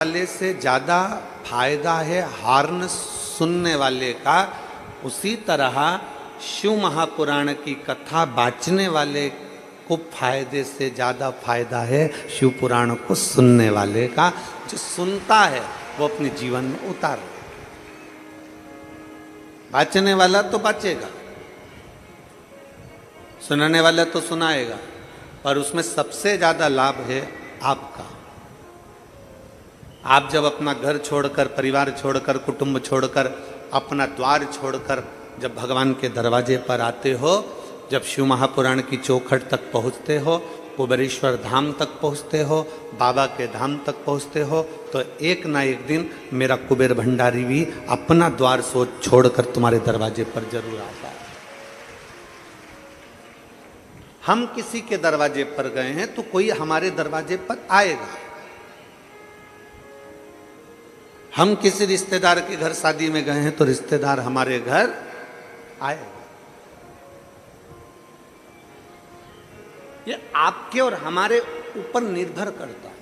वाले से ज़्यादा फायदा है हॉर्न सुनने वाले का, उसी तरह शिव महापुराण की कथा बाँचने वाले को फायदे से ज़्यादा फायदा है शिव पुराण को सुनने वाले का। जो सुनता है वो अपने जीवन में उतार ले। बाँचने वाला तो बाँचेगा, सुनाने वाला तो सुनाएगा, पर उसमें सबसे ज़्यादा लाभ है आपका। आप जब अपना घर छोड़कर, परिवार छोड़कर, कुटुंब छोड़कर, अपना द्वार छोड़कर जब भगवान के दरवाजे पर आते हो, जब शिव महापुराण की चौखट तक पहुँचते हो, कुबेरेश्वर धाम तक पहुँचते हो, बाबा के धाम तक पहुँचते हो, तो एक ना एक दिन मेरा कुबेर भंडारी भी अपना द्वार छोड़कर तुम्हारे दरवाजे पर जरूर आता है। हम किसी के दरवाजे पर गए हैं तो कोई हमारे दरवाजे पर आएगा। हम किसी रिश्तेदार के घर शादी में गए हैं तो रिश्तेदार हमारे घर आएगा। ये आपके और हमारे ऊपर निर्भर करता है।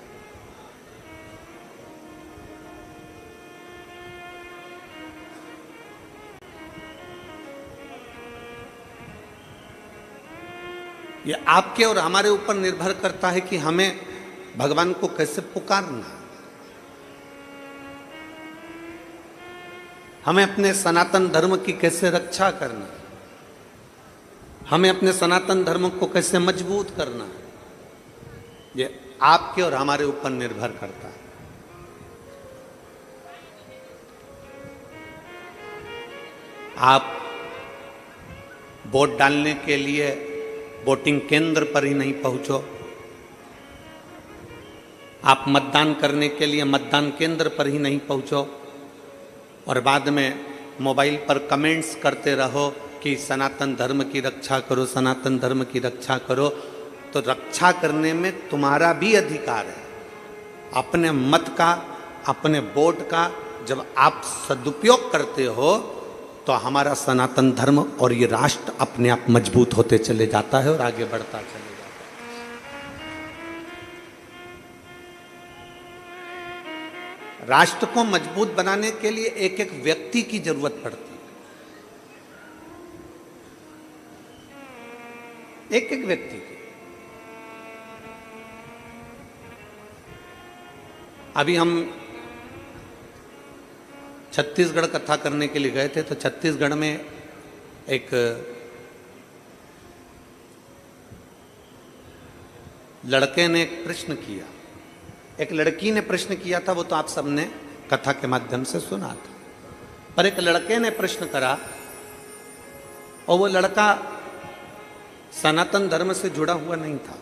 ये आपके और हमारे ऊपर निर्भर करता है कि हमें भगवान को कैसे पुकारना है, हमें अपने सनातन धर्म की कैसे रक्षा करना है, हमें अपने सनातन धर्म को कैसे मजबूत करना है। ये आपके और हमारे ऊपर निर्भर करता है। आप वोट डालने के लिए वोटिंग केंद्र पर ही नहीं पहुंचो, आप मतदान करने के लिए मतदान केंद्र पर ही नहीं पहुंचो और बाद में मोबाइल पर कमेंट्स करते रहो कि सनातन धर्म की रक्षा करो, सनातन धर्म की रक्षा करो। तो रक्षा करने में तुम्हारा भी अधिकार है। अपने मत का, अपने वोट का जब आप सदुपयोग करते हो तो हमारा सनातन धर्म और ये राष्ट्र अपने आप मजबूत होते चले जाता है और आगे बढ़ता चले जाता है। राष्ट्र को मजबूत बनाने के लिए एक एक व्यक्ति की जरूरत पड़ती है, एक एक व्यक्ति की। अभी हम छत्तीसगढ़ कथा करने के लिए गए थे, तो छत्तीसगढ़ में एक लड़के ने एक प्रश्न किया, एक लड़की ने प्रश्न किया था, वो तो आप सबने कथा के माध्यम से सुना था। पर एक लड़के ने प्रश्न करा और वो लड़का सनातन धर्म से जुड़ा हुआ नहीं था,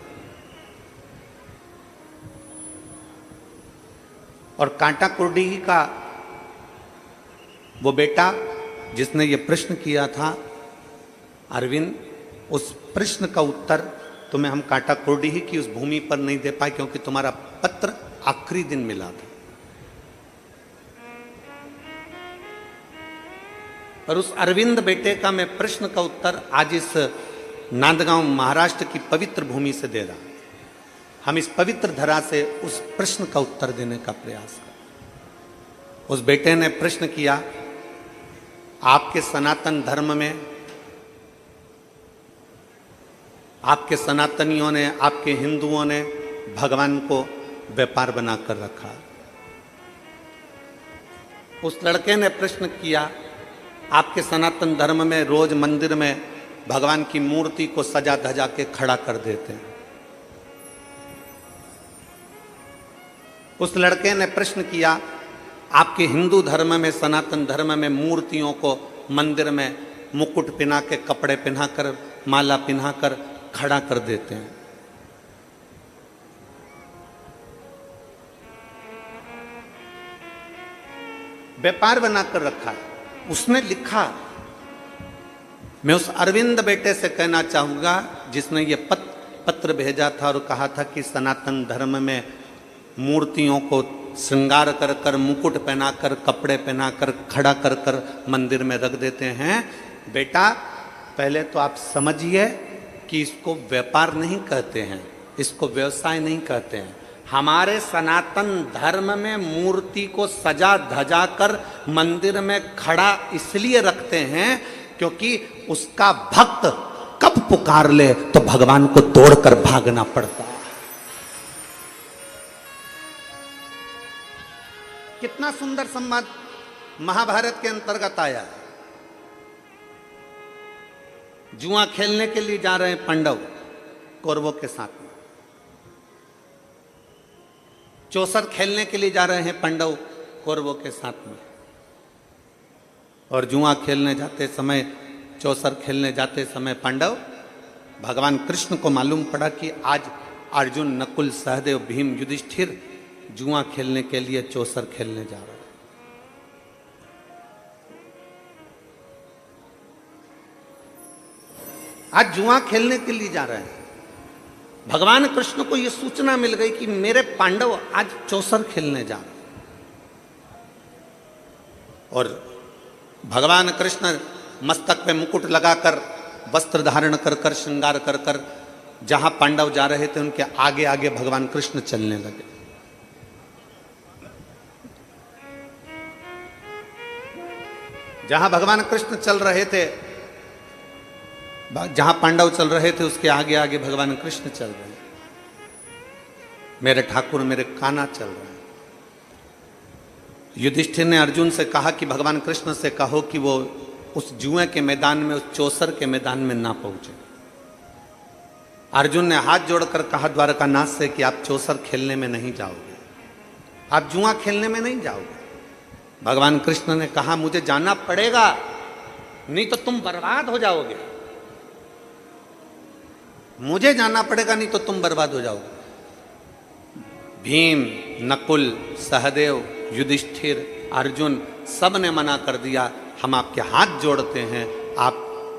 और कांटा कुर्डी का वो बेटा जिसने ये प्रश्न किया था, अरविंद, उस प्रश्न का उत्तर तुम्हें हम कांटा कुर्डी की उस भूमि पर नहीं दे पाए क्योंकि तुम्हारा पत्र आखिरी दिन मिला था। और उस अरविंद बेटे का मैं प्रश्न का उत्तर आज इस नांदगांव महाराष्ट्र की पवित्र भूमि से दे रहा हूं। हम इस पवित्र धरा से उस प्रश्न का उत्तर देने का प्रयास करें। उस बेटे ने प्रश्न किया, आपके सनातन धर्म में, आपके सनातनियों ने, आपके हिंदुओं ने भगवान को व्यापार बनाकर रखा। उस लड़के ने प्रश्न किया, आपके सनातन धर्म में रोज मंदिर में भगवान की मूर्ति को सजा धजा के खड़ा कर देते हैं। उस लड़के ने प्रश्न किया, आपके हिंदू धर्म में, सनातन धर्म में मूर्तियों को मंदिर में मुकुट पहना के, कपड़े पहनाकर, माला पहनाकर खड़ा कर देते हैं। व्यापार बनाकर रखा है। उसने लिखा, मैं उस अरविंद बेटे से कहना चाहूंगा जिसने ये पत्र भेजा था और कहा था कि सनातन धर्म में मूर्तियों को श्रृंगार कर कर, मुकुट पहनाकर, कपड़े पहनाकर, खड़ा कर कर मंदिर में रख देते हैं। बेटा, पहले तो आप समझिए कि इसको व्यापार नहीं कहते हैं, इसको व्यवसाय नहीं कहते हैं। हमारे सनातन धर्म में मूर्ति को सजा धजा कर मंदिर में खड़ा इसलिए रखते हैं क्योंकि उसका भक्त कब पुकार ले तो भगवान को दौड़कर भागना पड़ता है। कितना सुंदर संवाद महाभारत के अंतर्गत आया है। जुआ खेलने के लिए जा रहे हैं पांडव कौरवों के साथ में, चौसर खेलने के लिए जा रहे हैं पांडव कौरवों के साथ में, और जुआ खेलने जाते समय, चौसर खेलने जाते समय पांडव, भगवान कृष्ण को मालूम पड़ा कि आज अर्जुन, नकुल, सहदेव, भीम, युधिष्ठिर जुआ खेलने के लिए चौसर खेलने जा रहे हैं। आज जुआ खेलने के लिए जा रहे हैं। भगवान कृष्ण को यह सूचना मिल गई कि मेरे पांडव आज चौसर खेलने जा रहे हैं। और भगवान कृष्ण मस्तक पे मुकुट लगाकर, वस्त्र धारण कर कर, श्रृंगार कर कर जहां पांडव जा रहे थे उनके आगे आगे भगवान कृष्ण चलने लगे। जहां भगवान कृष्ण चल रहे थे, जहां पांडव चल रहे थे उसके आगे आगे भगवान कृष्ण चल रहे हैं। मेरे ठाकुर, मेरे कान्हा चल रहे हैं। युधिष्ठिर ने अर्जुन से कहा कि भगवान कृष्ण से कहो कि वो उस जुए के मैदान में, उस चौसर के मैदान में ना पहुंचे। अर्जुन ने हाथ जोड़कर कहा द्वारकानाथ से कि आप चौसर खेलने में नहीं जाओगे, आप जुआ खेलने में नहीं जाओगे। भगवान कृष्ण ने कहा मुझे जाना पड़ेगा, नहीं तो तुम बर्बाद हो जाओगे। मुझे जाना पड़ेगा, नहीं तो तुम बर्बाद हो जाओगे। भीम, नकुल, सहदेव, युधिष्ठिर, अर्जुन सब ने मना कर दिया, हम आपके हाथ जोड़ते हैं, आप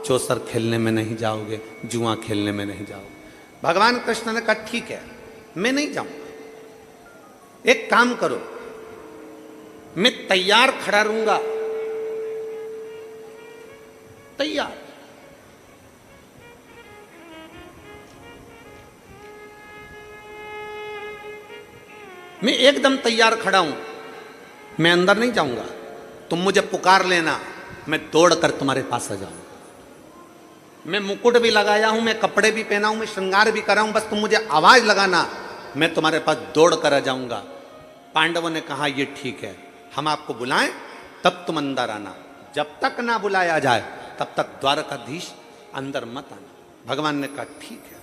चौसर खेलने में नहीं जाओगे, जुआ खेलने में नहीं जाओगे। भगवान कृष्ण ने कहा ठीक है, मैं नहीं जाऊंगा। एक काम करो, मैं तैयार खड़ा रहूंगा, तैयार। मैं एकदम तैयार खड़ा हूं, मैं अंदर नहीं जाऊंगा। तुम मुझे पुकार लेना, मैं दौड़कर तुम्हारे पास आ जाऊंगा। मैं मुकुट भी लगाया हूं, मैं कपड़े भी पहना हूं, मैं श्रृंगार भी कर रहा हूं, बस तुम मुझे आवाज लगाना, मैं तुम्हारे पास दौड़ कर आ जाऊंगा। पांडवों ने कहा ये ठीक है, हम आपको बुलाएं तब तुम अंदर आना, जब तक ना बुलाया जाए तब तक द्वारकाधीश अंदर मत आना। भगवान ने कहा ठीक है,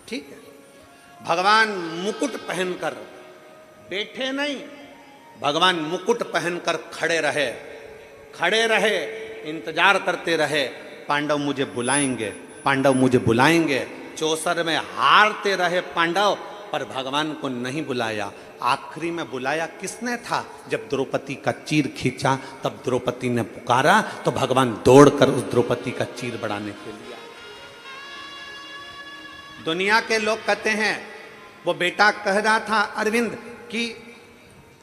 ठीक है। भगवान मुकुट पहनकर बैठे नहीं, भगवान मुकुट पहनकर खड़े रहे, खड़े रहे, इंतजार करते रहे, पांडव मुझे बुलाएंगे, पांडव मुझे बुलाएंगे। चौसर में हारते रहे पांडव, पर भगवान को नहीं बुलाया। आखिरी में बुलाया किसने था? जब द्रौपदी का चीर खींचा तब द्रौपदी ने पुकारा तो भगवान दौड़कर उस द्रौपदी का चीर बढ़ाने के लिए। दुनिया के लोग कहते हैं, वो बेटा कह रहा था अरविंद कि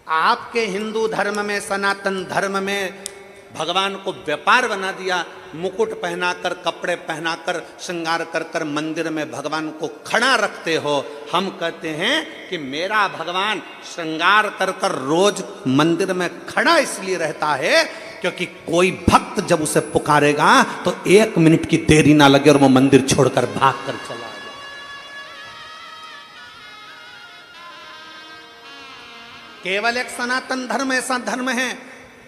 आपके हिंदू धर्म में, सनातन धर्म में भगवान को व्यापार बना दिया, मुकुट पहनाकर, कपड़े पहनाकर, श्रृंगार कर कर मंदिर में भगवान को खड़ा रखते हो। हम कहते हैं कि मेरा भगवान श्रृंगार कर कर रोज मंदिर में खड़ा इसलिए रहता है क्योंकि कोई भक्त जब उसे पुकारेगा तो 1 मिनट की देरी ना लगे और वो मंदिर छोड़कर भाग कर चला जाए। केवल एक सनातन धर्म ऐसा धर्म है,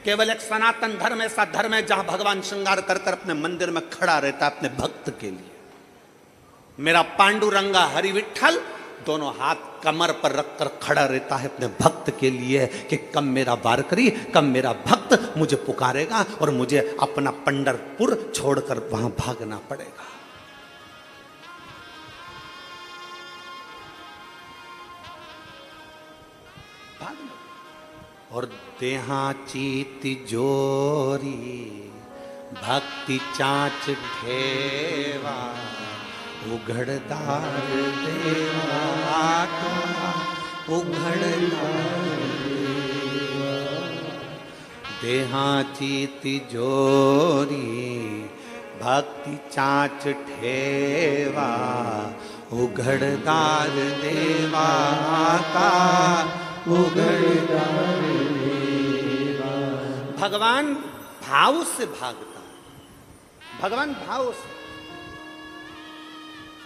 केवल एक सनातन धर्म ऐसा धर्म है जहां भगवान श्रृंगार कर कर अपने मंदिर में खड़ा रहता है अपने भक्त के लिए। मेरा पांडुरंगा हरि विठल दोनों हाथ कमर पर रखकर खड़ा रहता है अपने भक्त के लिए कि कब मेरा वारकरी, कब मेरा भक्त मुझे पुकारेगा और मुझे अपना पंढरपुर छोड़कर वहां भागना पड़ेगा। और देहाची तिजोरी भक्ति चाच ठेवा, उघड़दार देवा का उघड़दार देहाची तिजोरी भक्ति चाच ठेवा, उघड़दार देवा का उघड़दार देवा। भगवान भाव से भागता है, भगवान भाव से।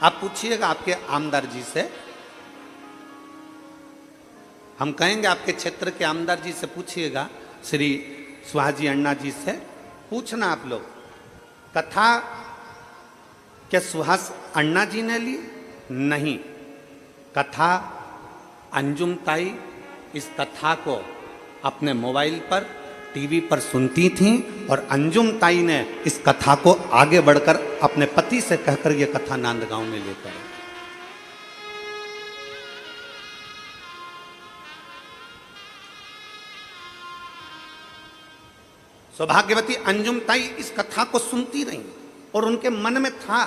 आप पूछिएगा आपके आमदार जी से, हम कहेंगे आपके क्षेत्र के आमदार जी से पूछिएगा, श्री सुहाजी अण्णा जी से पूछना आप लोग, कथा क्या सुहास अण्णा जी ने ली? नहीं, कथा अंजुम ताई इस कथा को अपने मोबाइल पर टीवी पर सुनती थीं और अंजुम ताई ने इस कथा को आगे बढ़कर अपने पति से कहकर यह कथा नांदगांव में लेकर आई। सौभाग्यवती अंजुम ताई इस कथा को सुनती रही और उनके मन में था।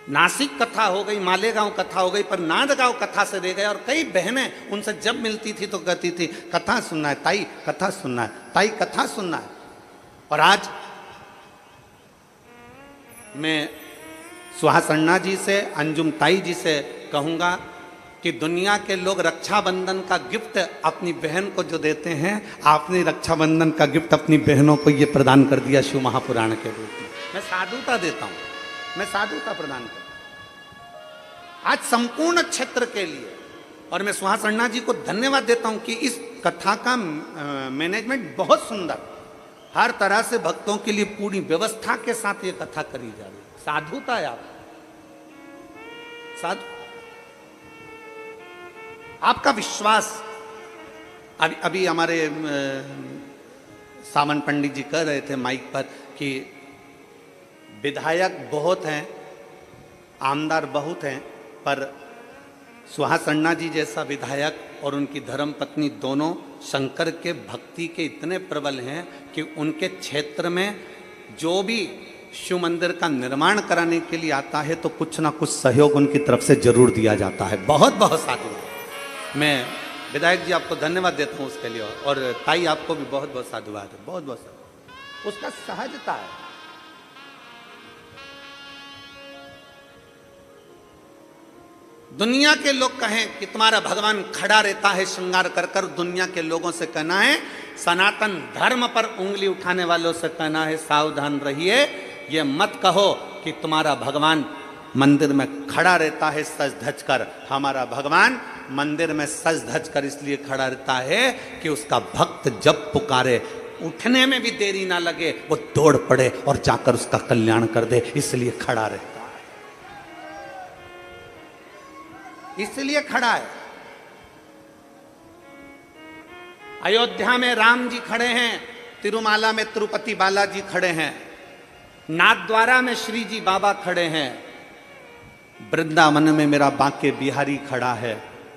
नासिक कथा हो गई, मालेगांव कथा हो गई, पर नांदगांव कथा से रह गए। और कई बहनें उनसे जब मिलती थी तो कहती थी कथा सुनना है ताई, कथा सुनना है ताई, कथा सुनना है। और आज मैं सुहास अण्णा जी से, अंजुम ताई जी से कहूंगा कि दुनिया के लोग रक्षाबंधन का गिफ्ट अपनी बहन को जो देते हैं, आपने रक्षाबंधन का गिफ्ट अपनी बहनों को ये प्रदान कर दिया शिव महापुराण के रूप में। मैं साधुता देता हूं, मैं साधुता प्रदान करता हूं आज संपूर्ण क्षेत्र के लिए। और मैं सुहास अण्णा जी को धन्यवाद देता हूं कि इस कथा का मैनेजमेंट बहुत सुंदर, हर तरह से भक्तों के लिए पूरी व्यवस्था के साथ ये कथा करी जा रही है। साधुता है आप, साधु आपका विश्वास। अभी हमारे सामन पंडित जी कह रहे थे माइक पर कि विधायक बहुत हैं, आमदार बहुत हैं, पर सुहास अण्णा जी जैसा विधायक और उनकी धर्म पत्नी दोनों शंकर के भक्ति के इतने प्रबल हैं कि उनके क्षेत्र में जो भी शिव मंदिर का निर्माण कराने के लिए आता है तो कुछ ना कुछ सहयोग उनकी तरफ से जरूर दिया जाता है। बहुत बहुत साधुवाद। मैं विधायक जी आपको धन्यवाद देता हूँ उसके लिए, और ताई आपको भी बहुत बहुत साधुवाद है, बहुत बहुत साधुवाद। उसका सहजता है। दुनिया के लोग कहें कि तुम्हारा भगवान खड़ा रहता है श्रृंगार कर कर, दुनिया के लोगों से कहना है, सनातन धर्म पर उंगली उठाने वालों से कहना है सावधान रहिए। ये मत कहो कि तुम्हारा भगवान मंदिर में खड़ा रहता है सज धज कर। हमारा भगवान मंदिर में सज धज कर इसलिए खड़ा रहता है कि उसका भक्त जब पुकारे, उठने में भी देरी ना लगे, वो दौड़ पड़े और जाकर उसका कल्याण कर दे, इसलिए खड़ा रहता है, इसलिए खड़ा है। अयोध्या में राम जी खड़े हैं, तिरुमाला में तिरुपति बालाजी खड़े हैं, नाथद्वारा में श्री जी बाबा खड़े हैं, वृंदावन में मेरा बांके बिहारी खड़ा है।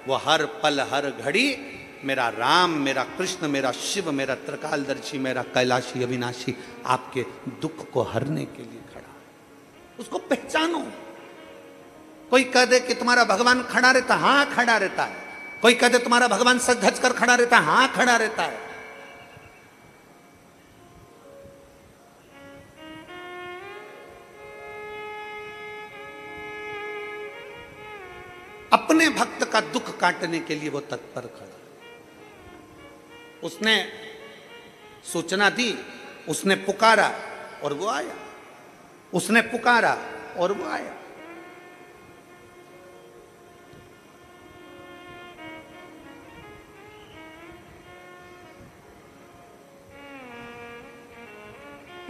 वो हर पल हर घड़ी मेरा राम, मेरा कृष्ण, मेरा शिव, मेरा त्रिकालदर्शी, मेरा कैलाशी अविनाशी आपके दुख को हरने के लिए खड़ा है। उसको पहचानो। कोई कह दे कि तुम्हारा भगवान खड़ा रहता, हाँ खड़ा रहता है। कोई कह दे तुम्हारा भगवान सज धज कर खड़ा रहता है, हाँ खड़ा रहता है। अपने भक्त का दुख काटने के लिए वो तत्पर खड़ा। उसने सूचना दी, उसने पुकारा और वो आया, उसने पुकारा और वो आया।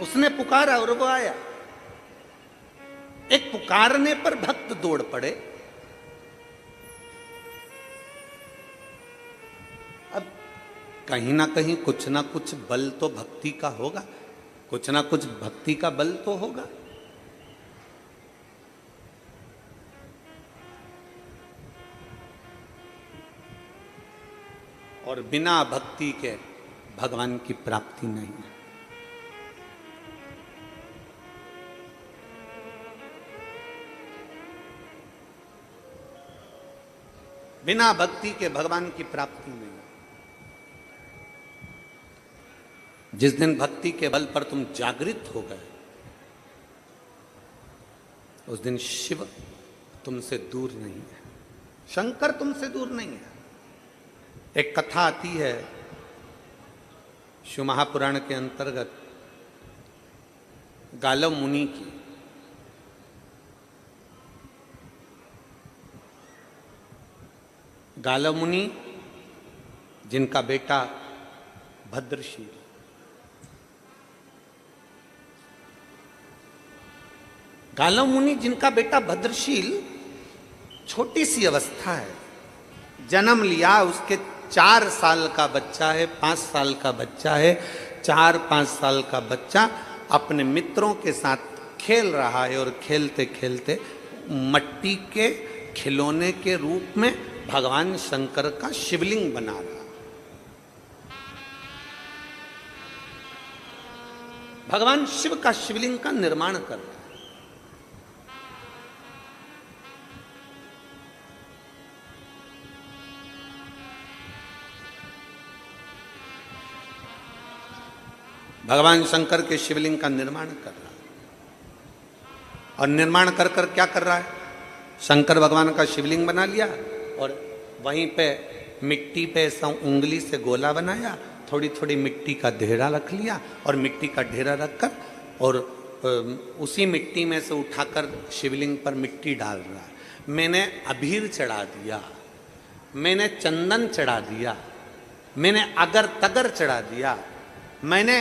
उसने पुकारा और वो आया। एक पुकारने पर भक्त दौड़ पड़े। अब कहीं ना कहीं कुछ ना कुछ बल तो भक्ति का होगा, कुछ ना कुछ भक्ति का बल तो होगा। और बिना भक्ति के भगवान की प्राप्ति नहीं है। बिना भक्ति के भगवान की प्राप्ति नहीं। जिस दिन भक्ति के बल पर तुम जागृत हो गए, उस दिन शिव तुमसे दूर नहीं है, शंकर तुमसे दूर नहीं है। एक कथा आती है शिव महापुराण के अंतर्गत गालव मुनि की। गालव मुनि जिनका बेटा भद्रशील, गालव मुनि जिनका बेटा भद्रशील छोटी सी अवस्था है, जन्म लिया, उसके 4 साल का बच्चा है, 5 साल का बच्चा है। 4-5 साल का बच्चा अपने मित्रों के साथ खेल रहा है और खेलते खेलते मट्टी के खिलौने के रूप में भगवान शंकर का शिवलिंग बना रहा। भगवान शिव का शिवलिंग का निर्माण कर रहा। भगवान शंकर के शिवलिंग का निर्माण कर रहा और निर्माण कर कर क्या कर रहा है, शंकर भगवान का शिवलिंग बना लिया और वहीं पे मिट्टी पे ऐसा उंगली से गोला बनाया, थोड़ी थोड़ी मिट्टी का ढेरा रख लिया और मिट्टी का ढेरा रखकर और उसी मिट्टी में से उठाकर शिवलिंग पर मिट्टी डाल रहा है। मैंने अबीर चढ़ा दिया, मैंने चंदन चढ़ा दिया, मैंने अगर तगर चढ़ा दिया, मैंने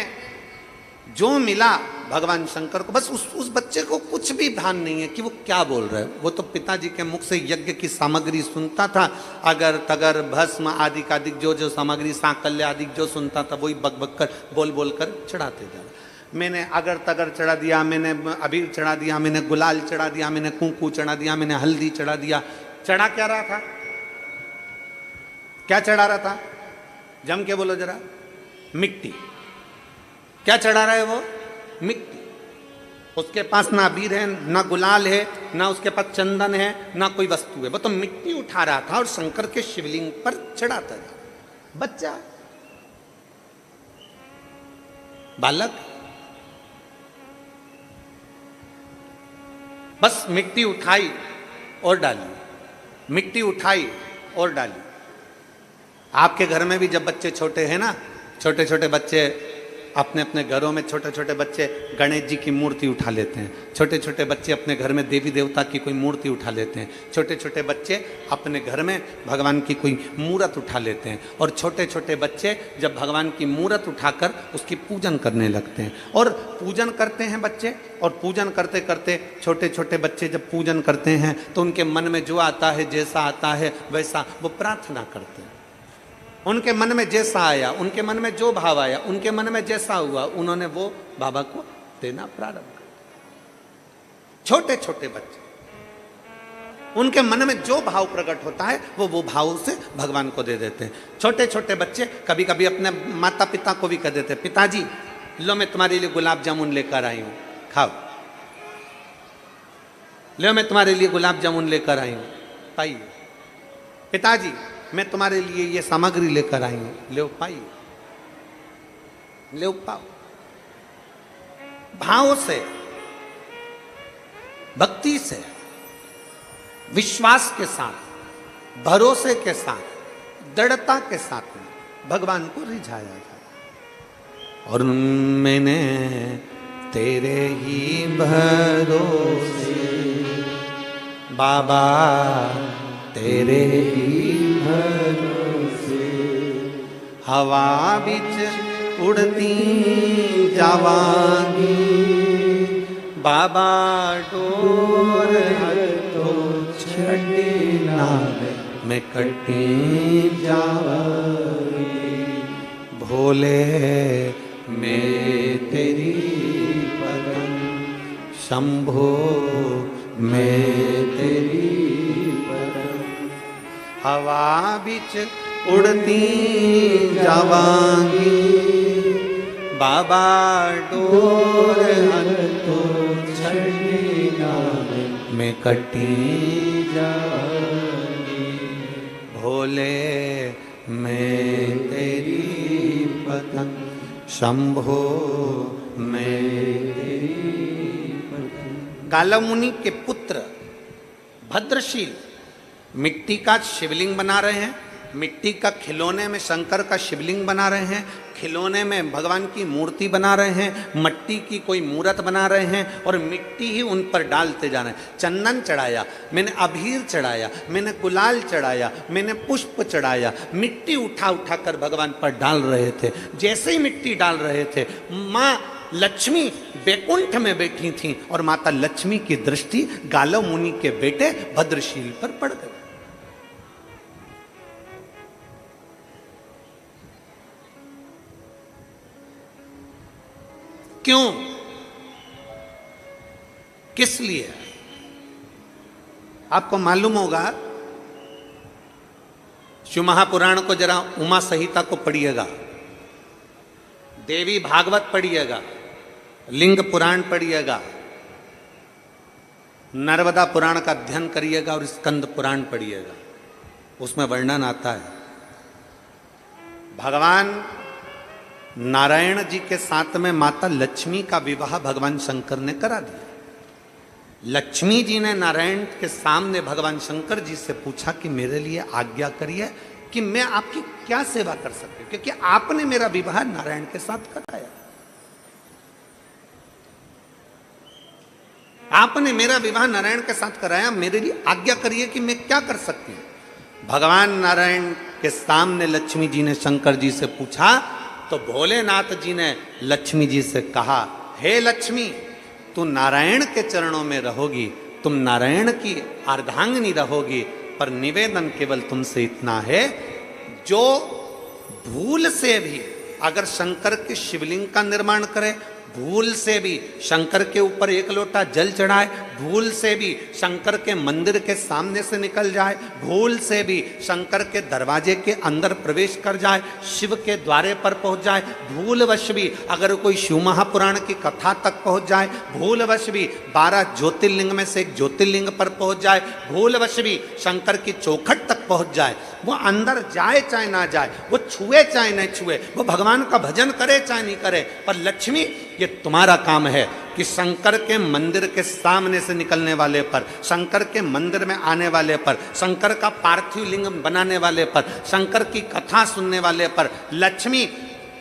जो मिला भगवान शंकर को। बस उस बच्चे को कुछ भी भान नहीं है कि वो क्या बोल रहा है। वो तो पिताजी के मुख से यज्ञ की सामग्री सुनता था, अगर तगर भस्म आदि का जो जो सामग्री सांकल्य आदि जो सुनता था वही बक बक कर बोल बोल कर चढ़ाते जा रहा। मैंने अगर तगर चढ़ा दिया, मैंने अबीर चढ़ा दिया, मैंने गुलाल चढ़ा दिया, मैंने कुंकू चढ़ा दिया, मैंने हल्दी चढ़ा दिया। चढ़ा क्या रहा था, क्या चढ़ा रहा था, जम के बोलो जरा, मिट्टी। क्या चढ़ा रहा है वो, मिट्टी। उसके पास ना अबीर है, ना गुलाल है, ना उसके पास चंदन है, ना कोई वस्तु है, वो तो मिट्टी उठा रहा था और शंकर के शिवलिंग पर चढ़ाता था। बच्चा, बालक, बस मिट्टी उठाई और डाली, मिट्टी उठाई और डाली। आपके घर में भी जब बच्चे छोटे हैं ना, छोटे छोटे बच्चे अपने अपने घरों में, छोटे छोटे बच्चे गणेश जी की मूर्ति उठा लेते हैं, छोटे छोटे बच्चे अपने घर में देवी देवता की कोई मूर्ति उठा लेते हैं, छोटे छोटे बच्चे अपने घर में भगवान की कोई मूर्त उठा लेते हैं। और छोटे छोटे बच्चे जब भगवान की मूर्त उठाकर उसकी पूजन करने लगते हैं और पूजन करते हैं बच्चे, और पूजन करते करते छोटे छोटे बच्चे जब पूजन करते हैं तो उनके मन में जो आता है, जैसा आता है वैसा वो प्रार्थना करते हैं। उनके मन में जैसा आया, उनके मन में जो भाव आया, उनके मन में जैसा हुआ, उन्होंने वो बाबा को देना प्रारंभ कर दिया। छोटे छोटे बच्चे, उनके मन में जो भाव प्रकट होता है वो भाव से भगवान को दे देते हैं। छोटे छोटे बच्चे कभी कभी अपने माता पिता को भी कह देते हैं, पिताजी लो मैं तुम्हारे लिए गुलाब जामुन लेकर आई हूं, खाओ, लो मैं तुम्हारे लिए गुलाब जामुन लेकर आई हूं, पाइए। पिताजी मैं तुम्हारे लिए ये सामग्री लेकर आई हूं, ले पाइए, ले पाओ। भाव से, भक्ति से, विश्वास के साथ, भरोसे के साथ, दृढ़ता के साथ में भगवान को रिझाया जाए। और मैंने तेरे ही भरोसे बाबा, तेरे ही भरोसे हवा बिच उड़ती जावांगी, बाबा डोर तो छड़ी ना मैं कटी जावांगी, भोले मैं तेरी पदम, शंभो मैं तेरी हवा बिच उड़ती जावांगी, बाबा डोर तो छड़ी ना मैं कटी जावांगी, भोले मैं तेरी पतंग, शंभो मैं तेरी पतंग। गालव मुनि के पुत्र भद्रशील मिट्टी का शिवलिंग बना रहे हैं, मिट्टी का खिलौने में शंकर का शिवलिंग बना रहे हैं, खिलौने में भगवान की मूर्ति बना रहे हैं, मट्टी की कोई मूर्त बना रहे हैं और मिट्टी ही उन पर डालते जा रहे हैं। चंदन चढ़ाया, मैंने अबीर चढ़ाया, मैंने गुलाल चढ़ाया, मैंने पुष्प चढ़ाया, मिट्टी उठा उठा कर भगवान पर डाल रहे थे। जैसे ही मिट्टी डाल रहे थे, माँ लक्ष्मी बैकुंठ में बैठी थी और माता लक्ष्मी की दृष्टि गालव मुनि के बेटे भद्रशील पर पड़ गई। क्यों? किस लिए? आपको मालूम होगा, शिव महापुराण को जरा उमा संहिता को पढ़िएगा, देवी भागवत पढ़िएगा, लिंग पुराण पढ़िएगा, नर्मदा पुराण का अध्ययन करिएगा और स्कंद पुराण पढ़िएगा। उसमें वर्णन आता है भगवान नारायण जी के साथ में माता लक्ष्मी का विवाह भगवान शंकर ने करा दिया। लक्ष्मी जी ने नारायण के सामने भगवान शंकर जी से पूछा कि मेरे लिए आज्ञा करिए कि मैं आपकी क्या सेवा कर सकती हूं, क्योंकि आपने मेरा विवाह नारायण के साथ कराया, आपने मेरा विवाह नारायण के साथ कराया, मेरे लिए आज्ञा करिए कि मैं क्या कर सकती हूं। भगवान नारायण के सामने लक्ष्मी जी ने शंकर जी से पूछा तो भोलेनाथ जी ने लक्ष्मी जी से कहा, हे लक्ष्मी, तू नारायण के चरणों में रहोगी, तुम नारायण की अर्धांगिनी रहोगी, पर निवेदन केवल तुमसे इतना है, जो भूल से भी अगर शंकर के शिवलिंग का निर्माण करे, भूल से भी शंकर के ऊपर एक लोटा जल चढ़ाए, भूल से भी शंकर के मंदिर के सामने से निकल जाए, भूल से भी शंकर के दरवाजे के अंदर प्रवेश कर जाए, शिव के द्वारे पर पहुंच जाए, भूलवश भी अगर कोई शिव महापुराण की कथा तक पहुंच जाए, भूलवश भी 12 ज्योतिर्लिंग में से एक ज्योतिर्लिंग पर पहुंच जाए, भूलवश भी शंकर की चौखट तक पहुंच जाए, वो अंदर जाए चाहे ना जाए, वो छुए चाहे नहीं छुए, वो भगवान का भजन करे चाहे नहीं करे, पर लक्ष्मी ये तुम्हारा काम है कि शंकर के मंदिर के सामने से निकलने वाले पर, शंकर के मंदिर में आने वाले पर, शंकर का पार्थिव लिंग बनाने वाले पर, शंकर की कथा सुनने वाले पर लक्ष्मी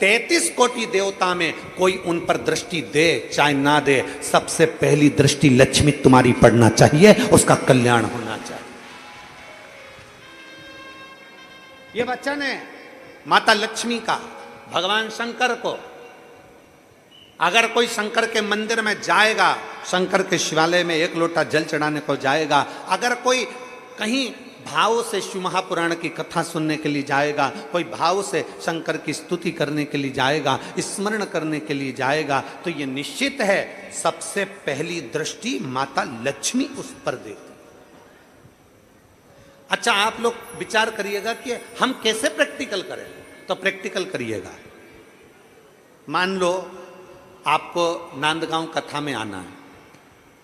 33 कोटि देवता में कोई उन पर दृष्टि दे चाहे ना दे, सबसे पहली दृष्टि लक्ष्मी तुम्हारी पड़ना चाहिए, उसका कल्याण होना चाहिए। ये वचन है माता लक्ष्मी का भगवान शंकर को। अगर कोई शंकर के मंदिर में जाएगा, शंकर के शिवालय में एक लोटा जल चढ़ाने को जाएगा, अगर कोई कहीं भाव से शिव महापुराण की कथा सुनने के लिए जाएगा, कोई भाव से शंकर की स्तुति करने के लिए जाएगा, स्मरण करने के लिए जाएगा, तो ये निश्चित है सबसे पहली दृष्टि माता लक्ष्मी उस पर देती। अच्छा, आप लोग विचार करिएगा कि हम कैसे प्रैक्टिकल करें, तो प्रैक्टिकल करिएगा। मान लो आपको नांदगांव कथा में आना है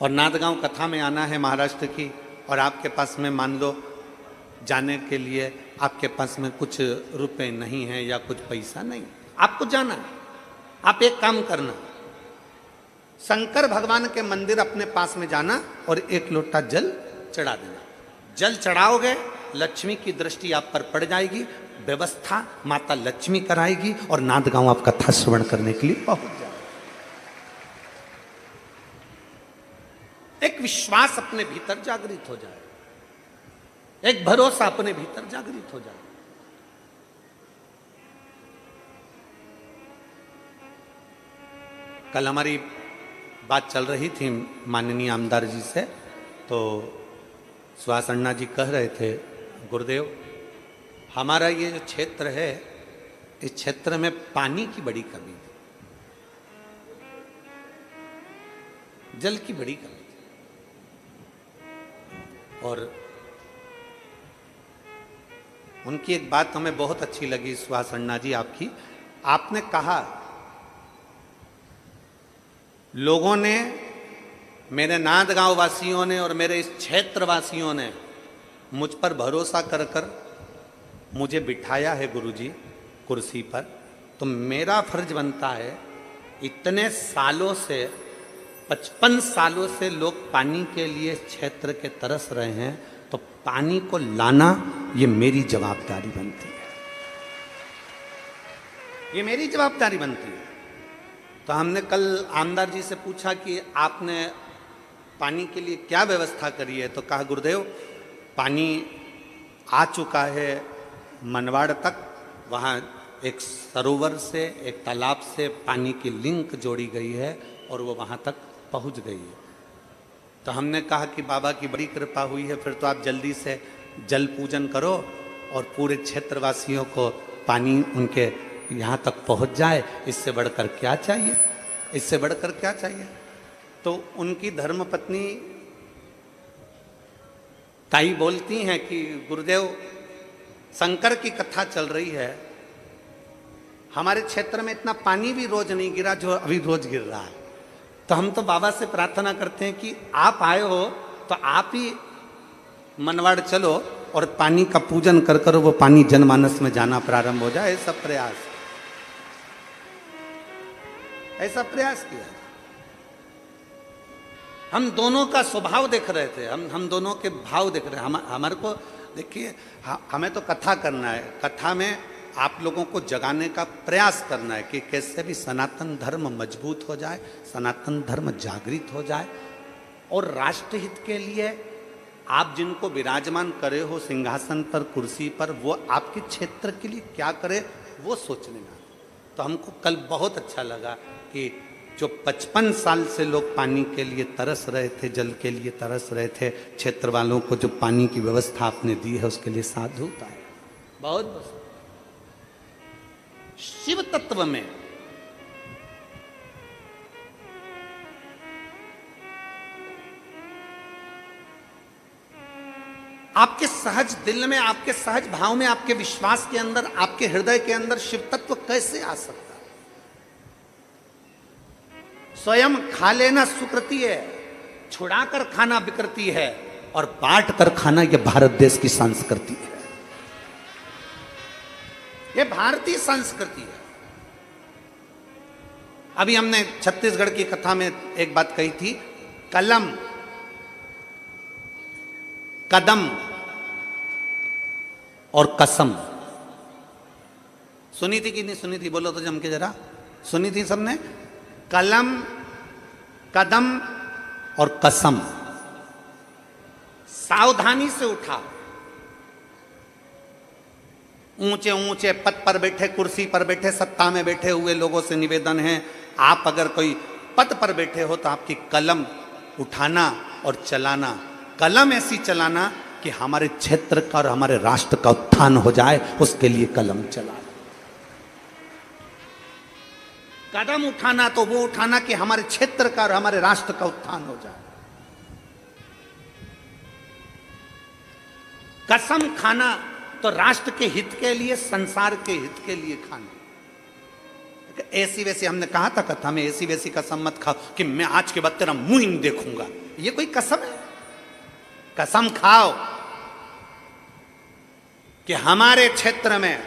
और नांदगांव कथा में आना है महाराष्ट्र की, और आपके पास में मान लो जाने के लिए आपके पास में कुछ रुपए नहीं है या कुछ पैसा नहीं, आपको जाना है। आप एक काम करना, शंकर भगवान के मंदिर अपने पास में जाना और एक लोटा जल चढ़ा देना। जल चढ़ाओगे, लक्ष्मी की दृष्टि आप पर पड़ जाएगी, व्यवस्था माता लक्ष्मी कराएगी और नांदगांव आप कथा श्रवण करने के लिए पहुंच जाए। एक विश्वास अपने भीतर जागृत हो जाए, एक भरोसा अपने भीतर जागृत हो जाए। कल हमारी बात चल रही थी माननीय आमदार जी से, तो सुहास अन्ना जी कह रहे थे, गुरुदेव हमारा ये जो क्षेत्र है, इस क्षेत्र में पानी की बड़ी कमी थी, जल की बड़ी कमी थी। और उनकी एक बात हमें बहुत अच्छी लगी सुहास अन्ना जी आपकी, आपने कहा लोगों ने, मेरे नांदगांव वासियों ने और मेरे इस क्षेत्र वासियों ने मुझ पर भरोसा कर कर मुझे बिठाया है गुरुजी कुर्सी पर, तो मेरा फर्ज बनता है इतने सालों से 55 सालों से लोग पानी के लिए क्षेत्र के तरस रहे हैं, तो पानी को लाना ये मेरी जवाबदारी बनती है, ये मेरी जवाबदारी बनती है। तो हमने कल आमदार जी से पूछा कि आपने पानी के लिए क्या व्यवस्था करी है, तो कहा गुरुदेव पानी आ चुका है मनवाड़ तक, वहाँ एक सरोवर से, एक तालाब से पानी की लिंक जोड़ी गई है और वो वहाँ तक पहुँच गई है। तो हमने कहा कि बाबा की बड़ी कृपा हुई है, फिर तो आप जल्दी से जल पूजन करो और पूरे क्षेत्रवासियों को पानी उनके यहाँ तक पहुँच जाए, इससे बढ़कर क्या चाहिए, इससे बढ़कर क्या चाहिए। तो उनकी धर्मपत्नी ताई बोलती हैं कि गुरुदेव शंकर की कथा चल रही है, हमारे क्षेत्र में इतना पानी भी रोज नहीं गिरा जो अभी रोज गिर रहा है। तो हम तो बाबा से प्रार्थना करते हैं कि आप आए हो तो आप ही मनवाड़ चलो और पानी का पूजन कर कर वो पानी जनमानस में जाना प्रारंभ हो जाए। ऐसा प्रयास किया। हम दोनों का स्वभाव देख रहे थे, हम दोनों के भाव देख रहे हैं। हमारे को देखिए, हमें तो कथा करना है, कथा में आप लोगों को जगाने का प्रयास करना है कि कैसे भी सनातन धर्म मजबूत हो जाए, सनातन धर्म जागृत हो जाए और राष्ट्रहित के लिए आप जिनको विराजमान करे हो सिंहासन पर, कुर्सी पर, वो आपके क्षेत्र के लिए क्या करे वो सोचने में। तो हमको कल बहुत अच्छा लगा कि जो 55 साल से लोग पानी के लिए तरस रहे थे, जल के लिए तरस रहे थे, क्षेत्र वालों को जो पानी की व्यवस्था आपने दी है उसके लिए साधुता है। बहुत बहुत शिव तत्व में आपके सहज दिल में, आपके सहज भाव में, आपके विश्वास के अंदर, आपके हृदय के अंदर शिव तत्व कैसे आ सकता है। स्वयं खा लेना सुकृति है, छुड़ाकर खाना विकृति है और बांट कर खाना यह भारत देश की संस्कृति है, ये भारतीय संस्कृति है। अभी हमने छत्तीसगढ़ की कथा में एक बात कही थी, कलम कदम और कसम। सुनी थी कि नहीं सुनी थी, बोलो तो जम के जरा। सुनी थी सबने? कलम कदम और कसम। सावधानी से उठा। ऊंचे ऊंचे पद पर बैठे, कुर्सी पर बैठे, सत्ता में बैठे हुए लोगों से निवेदन है, आप अगर कोई पद पर बैठे हो तो आपकी कलम उठाना और चलाना, कलम ऐसी चलाना कि हमारे क्षेत्र का और हमारे राष्ट्र का उत्थान हो जाए, उसके लिए कलम चलाना। कदम उठाना तो वो उठाना कि हमारे क्षेत्र का और हमारे राष्ट्र का उत्थान हो जाए। कसम खाना तो राष्ट्र के हित के लिए, संसार के हित के लिए खाना। ऐसी वैसी हमने कहा था कथा में, ऐसी वैसी कसम मत खाओ कि मैं आज के बाद तेरा मुंह ही नहीं देखूंगा, ये कोई कसम है? कसम खाओ कि हमारे क्षेत्र में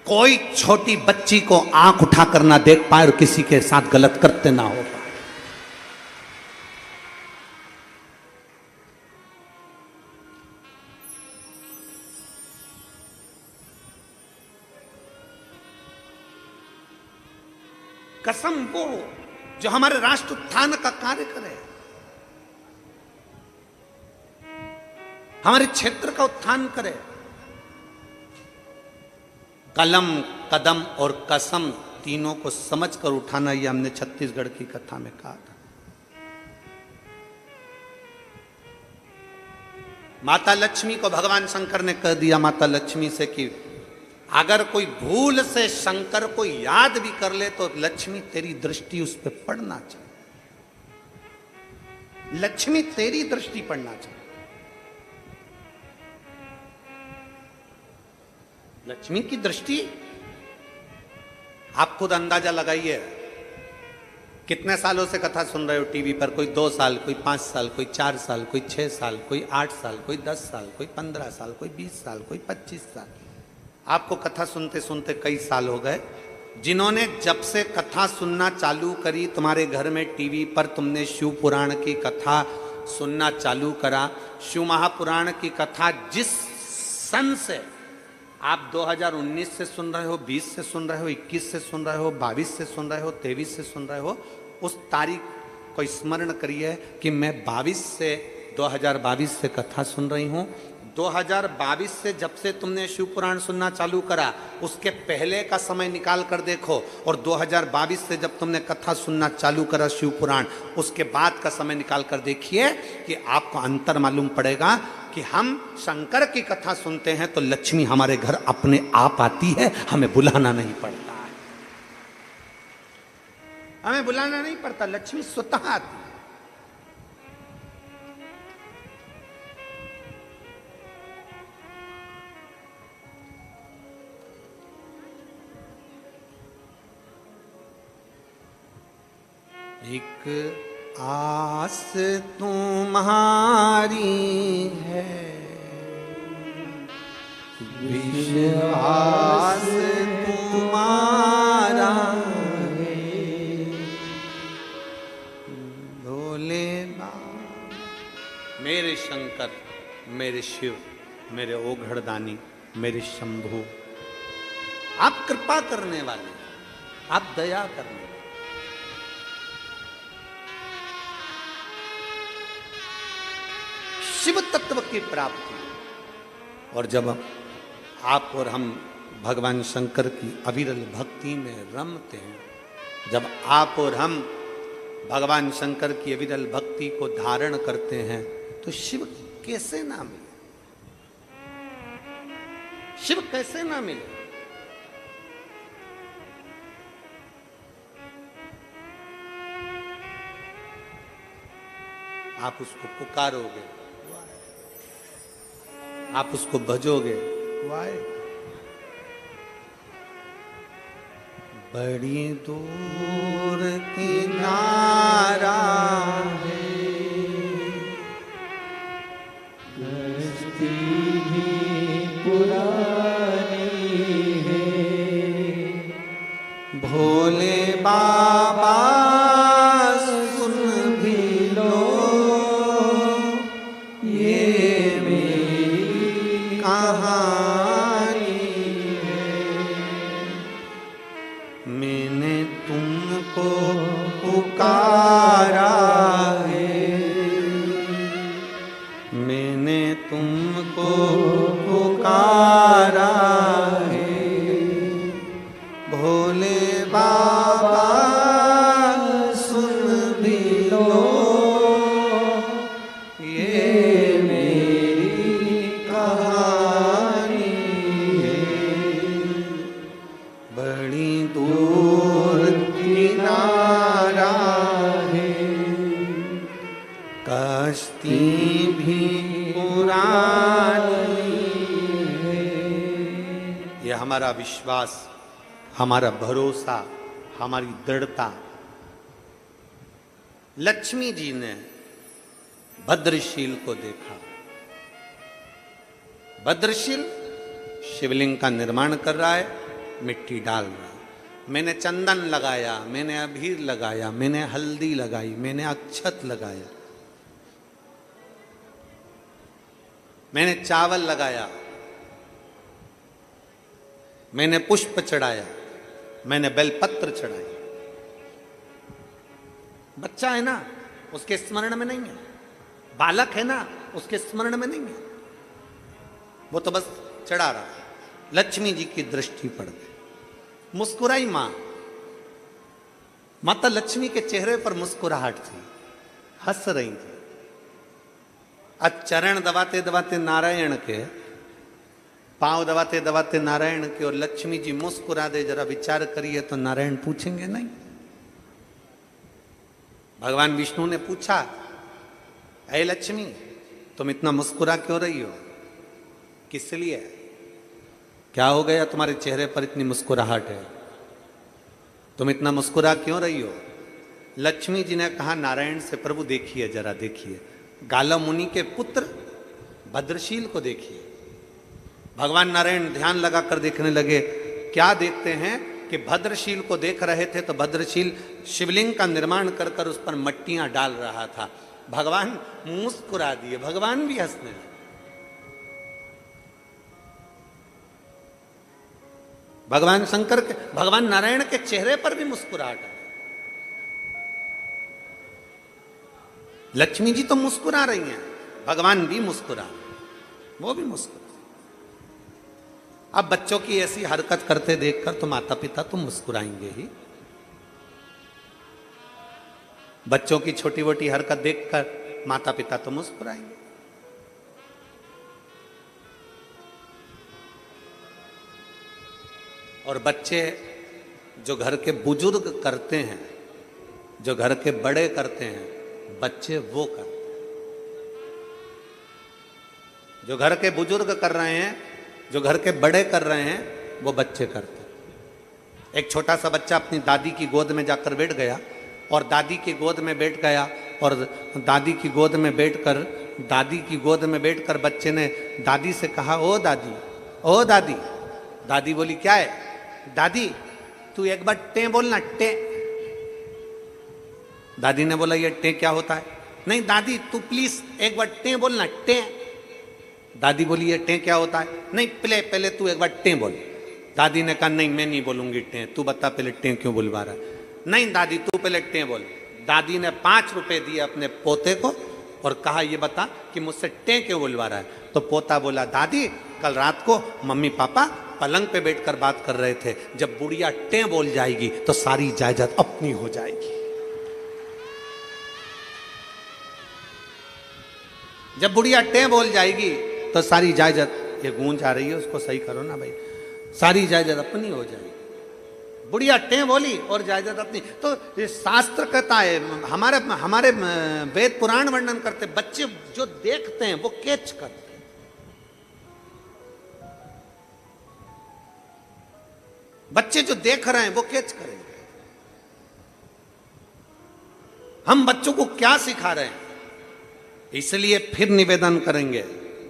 कोई छोटी बच्ची को आंख उठाकर ना देख पाए और किसी के साथ गलत करते ना हो पाए। कसम वो जो हमारे राष्ट्र उत्थान का कार्य करे, हमारे क्षेत्र का उत्थान करे। कलम कदम और कसम तीनों को समझकर उठाना, यह हमने छत्तीसगढ़ की कथा में कहा था। माता लक्ष्मी को भगवान शंकर ने कह दिया माता लक्ष्मी से कि अगर कोई भूल से शंकर को याद भी कर ले तो लक्ष्मी तेरी दृष्टि उस पर पड़ना चाहिए, लक्ष्मी तेरी दृष्टि पड़ना चाहिए। लक्ष्मी की दृष्टि आप खुद अंदाजा लगाइए। कितने सालों से कथा सुन रहे हो टीवी पर? कोई 2 साल, कोई 5 साल, कोई 4 साल, कोई 6 साल, कोई 8 साल, कोई 10 साल, कोई 15 साल, कोई 20 साल, कोई 25 साल। आपको कथा सुनते सुनते कई साल हो गए, जिन्होंने जब से कथा सुनना चालू करी, तुम्हारे घर में टीवी पर तुमने शिव पुराण की कथा सुनना चालू करा, शिव महापुराण की कथा जिस सन से आप 2019 से सुन रहे हो, 20 से सुन रहे हो, 21 से सुन रहे हो, 22 से सुन रहे हो, 23 से सुन रहे हो, उस तारीख को स्मरण करिए कि मैं 2022 से कथा सुन रही हूँ। 2022 से जब से तुमने शिव पुराण सुनना चालू करा, उसके पहले का समय निकाल कर देखो, और 2022 से जब तुमने कथा सुनना चालू करा शिव पुराण, उसके बाद का समय निकाल कर देखिए कि आपको अंतर मालूम पड़ेगा कि हम शंकर की कथा सुनते हैं तो लक्ष्मी हमारे घर अपने आप आती है, हमें बुलाना नहीं पड़ता है। हमें बुलाना नहीं पड़ता, लक्ष्मी स्वतः आती है। एक आस तुम्हारी है, विश्वास तुम्हारा है, भोले बाबा मेरे शंकर, मेरे शिव, मेरे ओघड़दानी, मेरे शंभु, आप कृपा करने वाले, आप दया करने वाले। शिव तत्व की प्राप्ति, और जब आप और हम भगवान शंकर की अविरल भक्ति में रमते हैं, जब आप और हम भगवान शंकर की अविरल भक्ति को धारण करते हैं, तो शिव कैसे ना मिले, शिव कैसे ना मिले। आप उसको पुकारोगे, आप उसको भजोगे, वाहे। बड़ी दूर किनारा है, कश्ती भी पुरानी है, भोले बाबा सुन भी लो, ये मेरी कहानी है। मैंने तुमको पुकारा है, मैंने तुमको पुकारा है, भोले बाबा सुन भी लो, ये मेरी कहानी है। बड़ी दूर किनारा है, कश्ती भी पुरानी है। ये हमारा विश्वास, हमारा भरोसा, हमारी दृढ़ता। लक्ष्मी जी ने भद्रशील को देखा। भद्रशील शिवलिंग का निर्माण कर रहा है, मिट्टी डाल रहा है। मैंने चंदन लगाया, मैंने अबीर लगाया, मैंने हल्दी लगाई, मैंने अक्षत लगाया, मैंने चावल लगाया, मैंने पुष्प चढ़ाया, मैंने बेलपत्र चढ़ाई। बच्चा है ना, उसके स्मरण में नहीं है। बालक है ना, उसके स्मरण में नहीं है। वो तो बस चढ़ा रहा है। लक्ष्मी जी की दृष्टि पड़ गई, मुस्कुराई मां। माता लक्ष्मी के चेहरे पर मुस्कुराहट थी, हंस रही थी। आज चरण दबाते दबाते नारायण के, पांव दबाते दबाते नारायण के, और लक्ष्मी जी मुस्कुरा दे, जरा विचार करिए तो नारायण पूछेंगे नहीं? भगवान विष्णु ने पूछा, ऐ लक्ष्मी तुम इतना मुस्कुरा क्यों रही हो, किस लिए, क्या हो गया तुम्हारे चेहरे पर इतनी मुस्कुराहट है, तुम इतना मुस्कुरा क्यों रही हो? लक्ष्मी जी ने कहा नारायण से, प्रभु देखिए, जरा देखिए, गाला मुनि के पुत्र भद्रशील को देखिए। भगवान नारायण ध्यान लगाकर देखने लगे। क्या देखते हैं कि भद्रशील को देख रहे थे तो भद्रशील शिवलिंग का निर्माण कर कर उस पर मट्टियां डाल रहा था। भगवान मुस्कुरा दिए, भगवान भी हंसने लगे। भगवान शंकर के, भगवान नारायण के चेहरे पर भी मुस्कुराहट है। लक्ष्मी जी तो मुस्कुरा रही हैं, भगवान भी मुस्कुरा, वो भी मुस्कुरा। अब बच्चों की ऐसी हरकत करते देखकर तो माता पिता तो मुस्कुराएंगे ही। बच्चों की छोटी मोटी हरकत देखकर माता पिता तो मुस्कुराएंगे। और बच्चे जो घर के बुजुर्ग करते हैं, जो घर के बड़े करते हैं, बच्चे वो करते हैं। जो घर के बुजुर्ग कर रहे हैं, जो घर के बड़े कर रहे हैं, वो बच्चे करते हैं। एक छोटा सा बच्चा अपनी दादी की गोद में जाकर बैठ गया और दादी की गोद में बैठ गया और दादी की गोद में बैठकर बच्चे ने दादी से कहा, ओ दादी, ओ दादी। दादी बोली, क्या है? दादी तू एक बार टे बोलना, टे। दादी ने बोला, ये टे क्या होता है? नहीं दादी तू प्लीज एक बार टे बोलना, टे। दादी बोली, ये टे क्या होता है? नहीं पहले तू एक बार टे बोल। दादी ने कहा, नहीं मैं नहीं बोलूंगी टे, तू बता पहले टे क्यों बुलवा रहा है? नहीं दादी तू पहले टे बोल। दादी ने 5 रुपए दिए अपने पोते को और कहा, ये बता कि मुझसे टे क्यों बुलवा रहा है? तो पोता बोला, दादी कल रात को मम्मी पापा पलंग पे बैठकर बात कर रहे थे, जब बुढ़िया टे बोल जाएगी तो सारी जायदाद अपनी हो जाएगी। जब बुढ़िया टे बोल जाएगी तो सारी जायदाद, ये गूंज आ रही है उसको सही करो ना भाई, सारी जायदाद अपनी हो जाएगी। बुढ़िया टे बोली और जायदाद अपनी। तो ये शास्त्र कहता है, हमारे वेद पुराण वर्णन करते, बच्चे जो देखते हैं वो कैच करते हैं। बच्चे जो देख रहे हैं वो कैच करेंगे। हम बच्चों को क्या सिखा रहे हैं? इसलिए फिर निवेदन करेंगे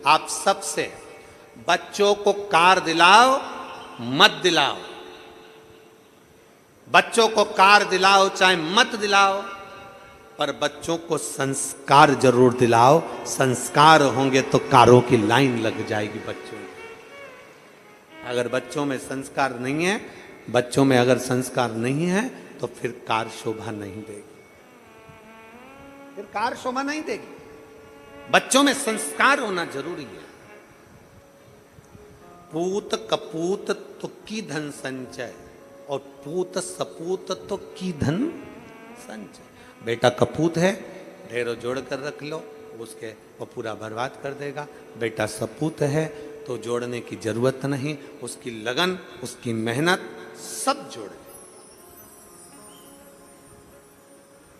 आप सबसे, बच्चों को कार दिलाओ मत दिलाओ, बच्चों को कार दिलाओ चाहे मत दिलाओ, पर बच्चों को संस्कार जरूर दिलाओ। संस्कार होंगे तो कारों की लाइन लग जाएगी बच्चों की। अगर बच्चों में संस्कार नहीं है, बच्चों में अगर संस्कार नहीं है तो फिर कार शोभा नहीं देगी, फिर कार शोभा नहीं देगी। बच्चों में संस्कार होना जरूरी है। पूत कपूत तो की धन संचय और पूत सपूत तो की धन संचय। बेटा कपूत है, ढेरों जोड़ कर रख लो, उसके वो पूरा बर्बाद कर देगा। बेटा सपूत है तो जोड़ने की जरूरत नहीं, उसकी लगन, उसकी मेहनत सब जोड़ दे।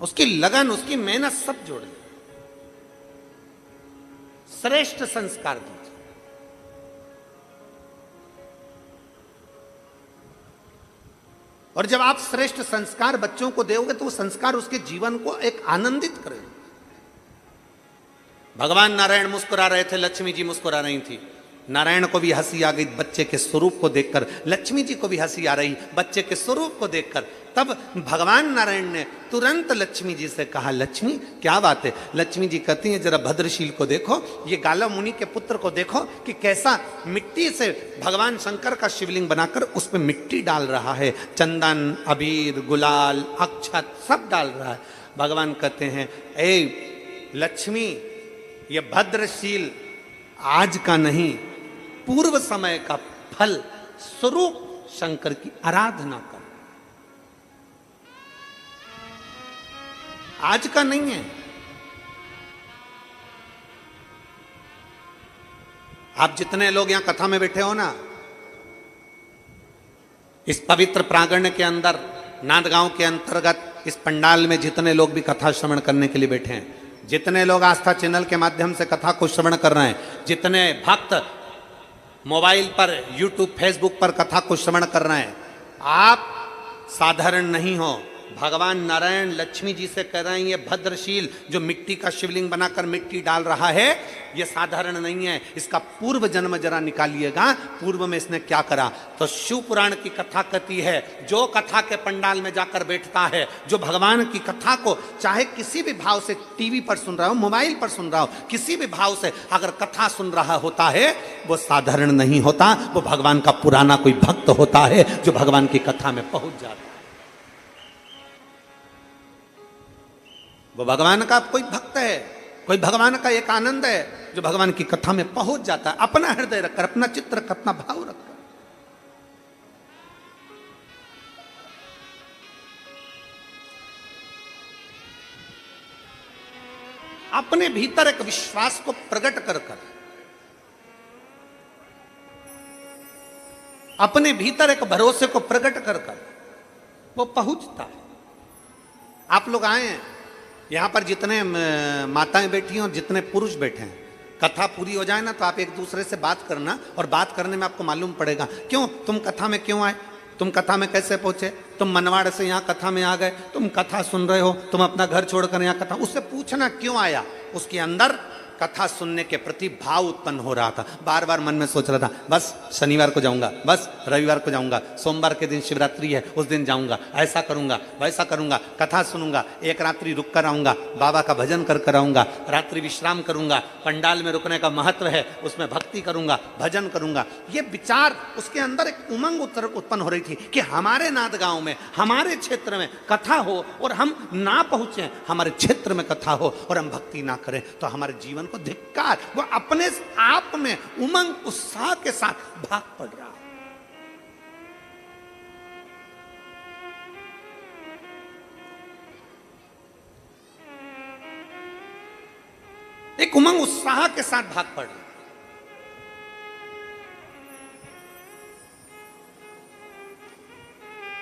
उसकी लगन, उसकी मेहनत सब जोड़ दे। श्रेष्ठ संस्कार दीजिए। और जब आप श्रेष्ठ संस्कार बच्चों को दोगे तो वो संस्कार उसके जीवन को एक आनंदित करेंगे। भगवान नारायण मुस्कुरा रहे थे, लक्ष्मी जी मुस्कुरा रही थी। नारायण को भी हंसी आ गई बच्चे के स्वरूप को देखकर, लक्ष्मी जी को भी हंसी आ रही बच्चे के स्वरूप को देखकर। तब भगवान नारायण ने तुरंत लक्ष्मी जी से कहा, लक्ष्मी क्या बात है? लक्ष्मी जी कहती हैं, जरा भद्रशील को देखो, ये गालव मुनि के पुत्र को देखो कि कैसा मिट्टी से भगवान शंकर का शिवलिंग बनाकर उस पर मिट्टी डाल रहा है, चंदन, अबीर, गुलाल, अक्षत सब डाल रहा है। भगवान कहते हैं, ए लक्ष्मी, ये भद्रशील आज का नहीं, पूर्व समय का फल स्वरूप शंकर की आराधना कर, आज का नहीं है। आप जितने लोग यहां कथा में बैठे हो ना, इस पवित्र प्रांगण के अंदर, नांदगांव के अंतर्गत इस पंडाल में जितने लोग भी कथा श्रवण करने के लिए बैठे हैं, जितने लोग आस्था चैनल के माध्यम से कथा को श्रवण कर रहे हैं, जितने भक्त मोबाइल पर, यूट्यूब, फेसबुक पर कथा को श्रवण कर रहे हैं, आप साधारण नहीं हो, भगवान नारायण लक्ष्मी जी से कह रहे हैं ये भद्रशील जो मिट्टी का शिवलिंग बनाकर मिट्टी डाल रहा है ये साधारण नहीं है, इसका पूर्व जन्म जरा निकालिएगा, पूर्व में इसने क्या करा। तो शिव पुराण की कथा कहती है जो कथा के पंडाल में जाकर बैठता है, जो भगवान की कथा को चाहे किसी भी भाव से टीवी पर सुन रहा हो, मोबाइल पर सुन रहा हो, किसी भी भाव से अगर कथा सुन रहा होता है वो साधारण नहीं होता, वो भगवान का पुराना कोई भक्त होता है जो भगवान की कथा में पहुंच जाता है। वो भगवान का कोई भक्त है, कोई भगवान का एक आनंद है जो भगवान की कथा में पहुंच जाता है, अपना हृदय रखकर, अपना चित्र रखकर, अपना भाव रखकर। अपने भीतर एक विश्वास को प्रकट कर कर, अपने भीतर एक भरोसे को प्रकट कर कर वो पहुंचता है। आप लोग आए हैं यहां पर, जितने माताएं बैठी हैं और जितने पुरुष बैठे हैं, कथा पूरी हो जाए ना तो आप एक दूसरे से बात करना, और बात करने में आपको मालूम पड़ेगा क्यों तुम कथा में क्यों आए, तुम कथा में कैसे पहुंचे, तुम मनवाड़ से यहाँ कथा में आ गए, तुम कथा सुन रहे हो, तुम अपना घर छोड़कर यहाँ कथा, उससे पूछना क्यों आया। उसके अंदर कथा सुनने के प्रति भाव उत्पन्न हो रहा था। बार बार मन में सोच रहा था बस शनिवार को जाऊंगा, बस रविवार को जाऊंगा, सोमवार के दिन शिवरात्रि है उस दिन जाऊंगा, ऐसा करूंगा वैसा करूंगा, कथा सुनूंगा, एक रात्रि रुक कर आऊंगा, बाबा का भजन कर कर आऊंगा, रात्रि विश्राम करूंगा, पंडाल में रुकने का महत्व है उसमें भक्ति करूंगा, भजन करूंगा। ये विचार उसके अंदर एक उमंग उत्पन्न हो रही थी कि हमारे नाथ गांव में, हमारे क्षेत्र में कथा हो और हम ना पहुंचे, हमारे क्षेत्र में कथा हो और हम भक्ति ना करें तो हमारे जीवन को धिक्कार। वो अपने आप में उमंग उत्साह के साथ भाग पड़ रहा। एक उमंग उत्साह के साथ भाग पड़ रहा।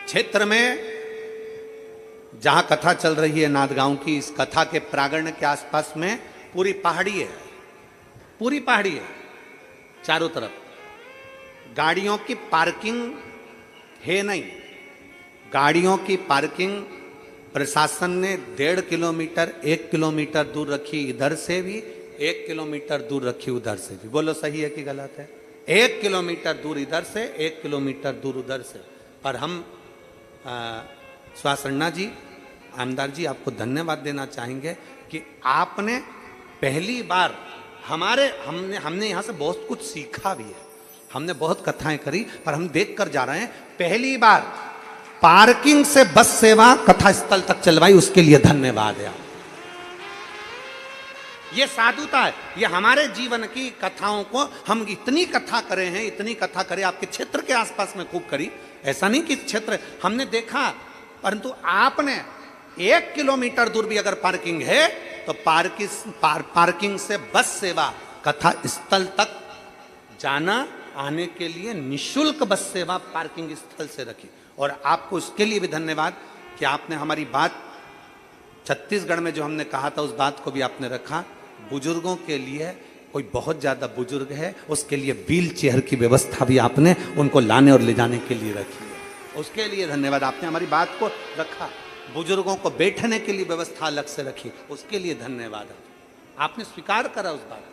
क्षेत्र में जहां कथा चल रही है नाथ गांव की, इस कथा के प्रांगण के आसपास में पूरी पहाड़ी है, पूरी पहाड़ी है, चारों तरफ गाड़ियों की पार्किंग है नहीं। गाड़ियों की पार्किंग प्रशासन ने 1.5 किलोमीटर 1 किलोमीटर दूर रखी, इधर से भी 1 किलोमीटर दूर रखी, उधर से भी। बोलो सही है कि गलत है? 1 किलोमीटर दूर इधर से, 1 किलोमीटर दूर उधर से। पर हम सुहासन्ना जी, आमदार जी, आपको धन्यवाद देना चाहेंगे कि आपने पहली बार हमने यहाँ से बहुत कुछ सीखा भी है, हमने बहुत कथाएं करी, पर हम देख कर जा रहे हैं पहली बार पार्किंग से बस सेवा कथा स्थल तक चलवाई, उसके लिए धन्यवाद है। ये साधुता है, ये हमारे जीवन की कथाओं को हम इतनी कथा करे हैं, इतनी कथा करे, आपके क्षेत्र के आसपास में खूब करी। ऐसा नहीं कि क्षेत्र हमने देखा, परंतु आपने 1 किलोमीटर दूर भी अगर पार्किंग है तो पार्किंग से बस सेवा कथा स्थल तक जाना आने के लिए निशुल्क बस सेवा पार्किंग स्थल से रखी। और आपको इसके लिए भी धन्यवाद कि आपने हमारी बात छत्तीसगढ़ में जो हमने कहा था उस बात को भी आपने रखा। बुजुर्गों के लिए, कोई बहुत ज्यादा बुजुर्ग है उसके लिए व्हील चेयर की व्यवस्था भी आपने उनको लाने और ले जाने के लिए रखी है, उसके लिए धन्यवाद। आपने हमारी बात को रखा, बुजुर्गों को बैठने के लिए व्यवस्था अलग से रखी, उसके लिए धन्यवाद। आपने स्वीकार करा उस बात को।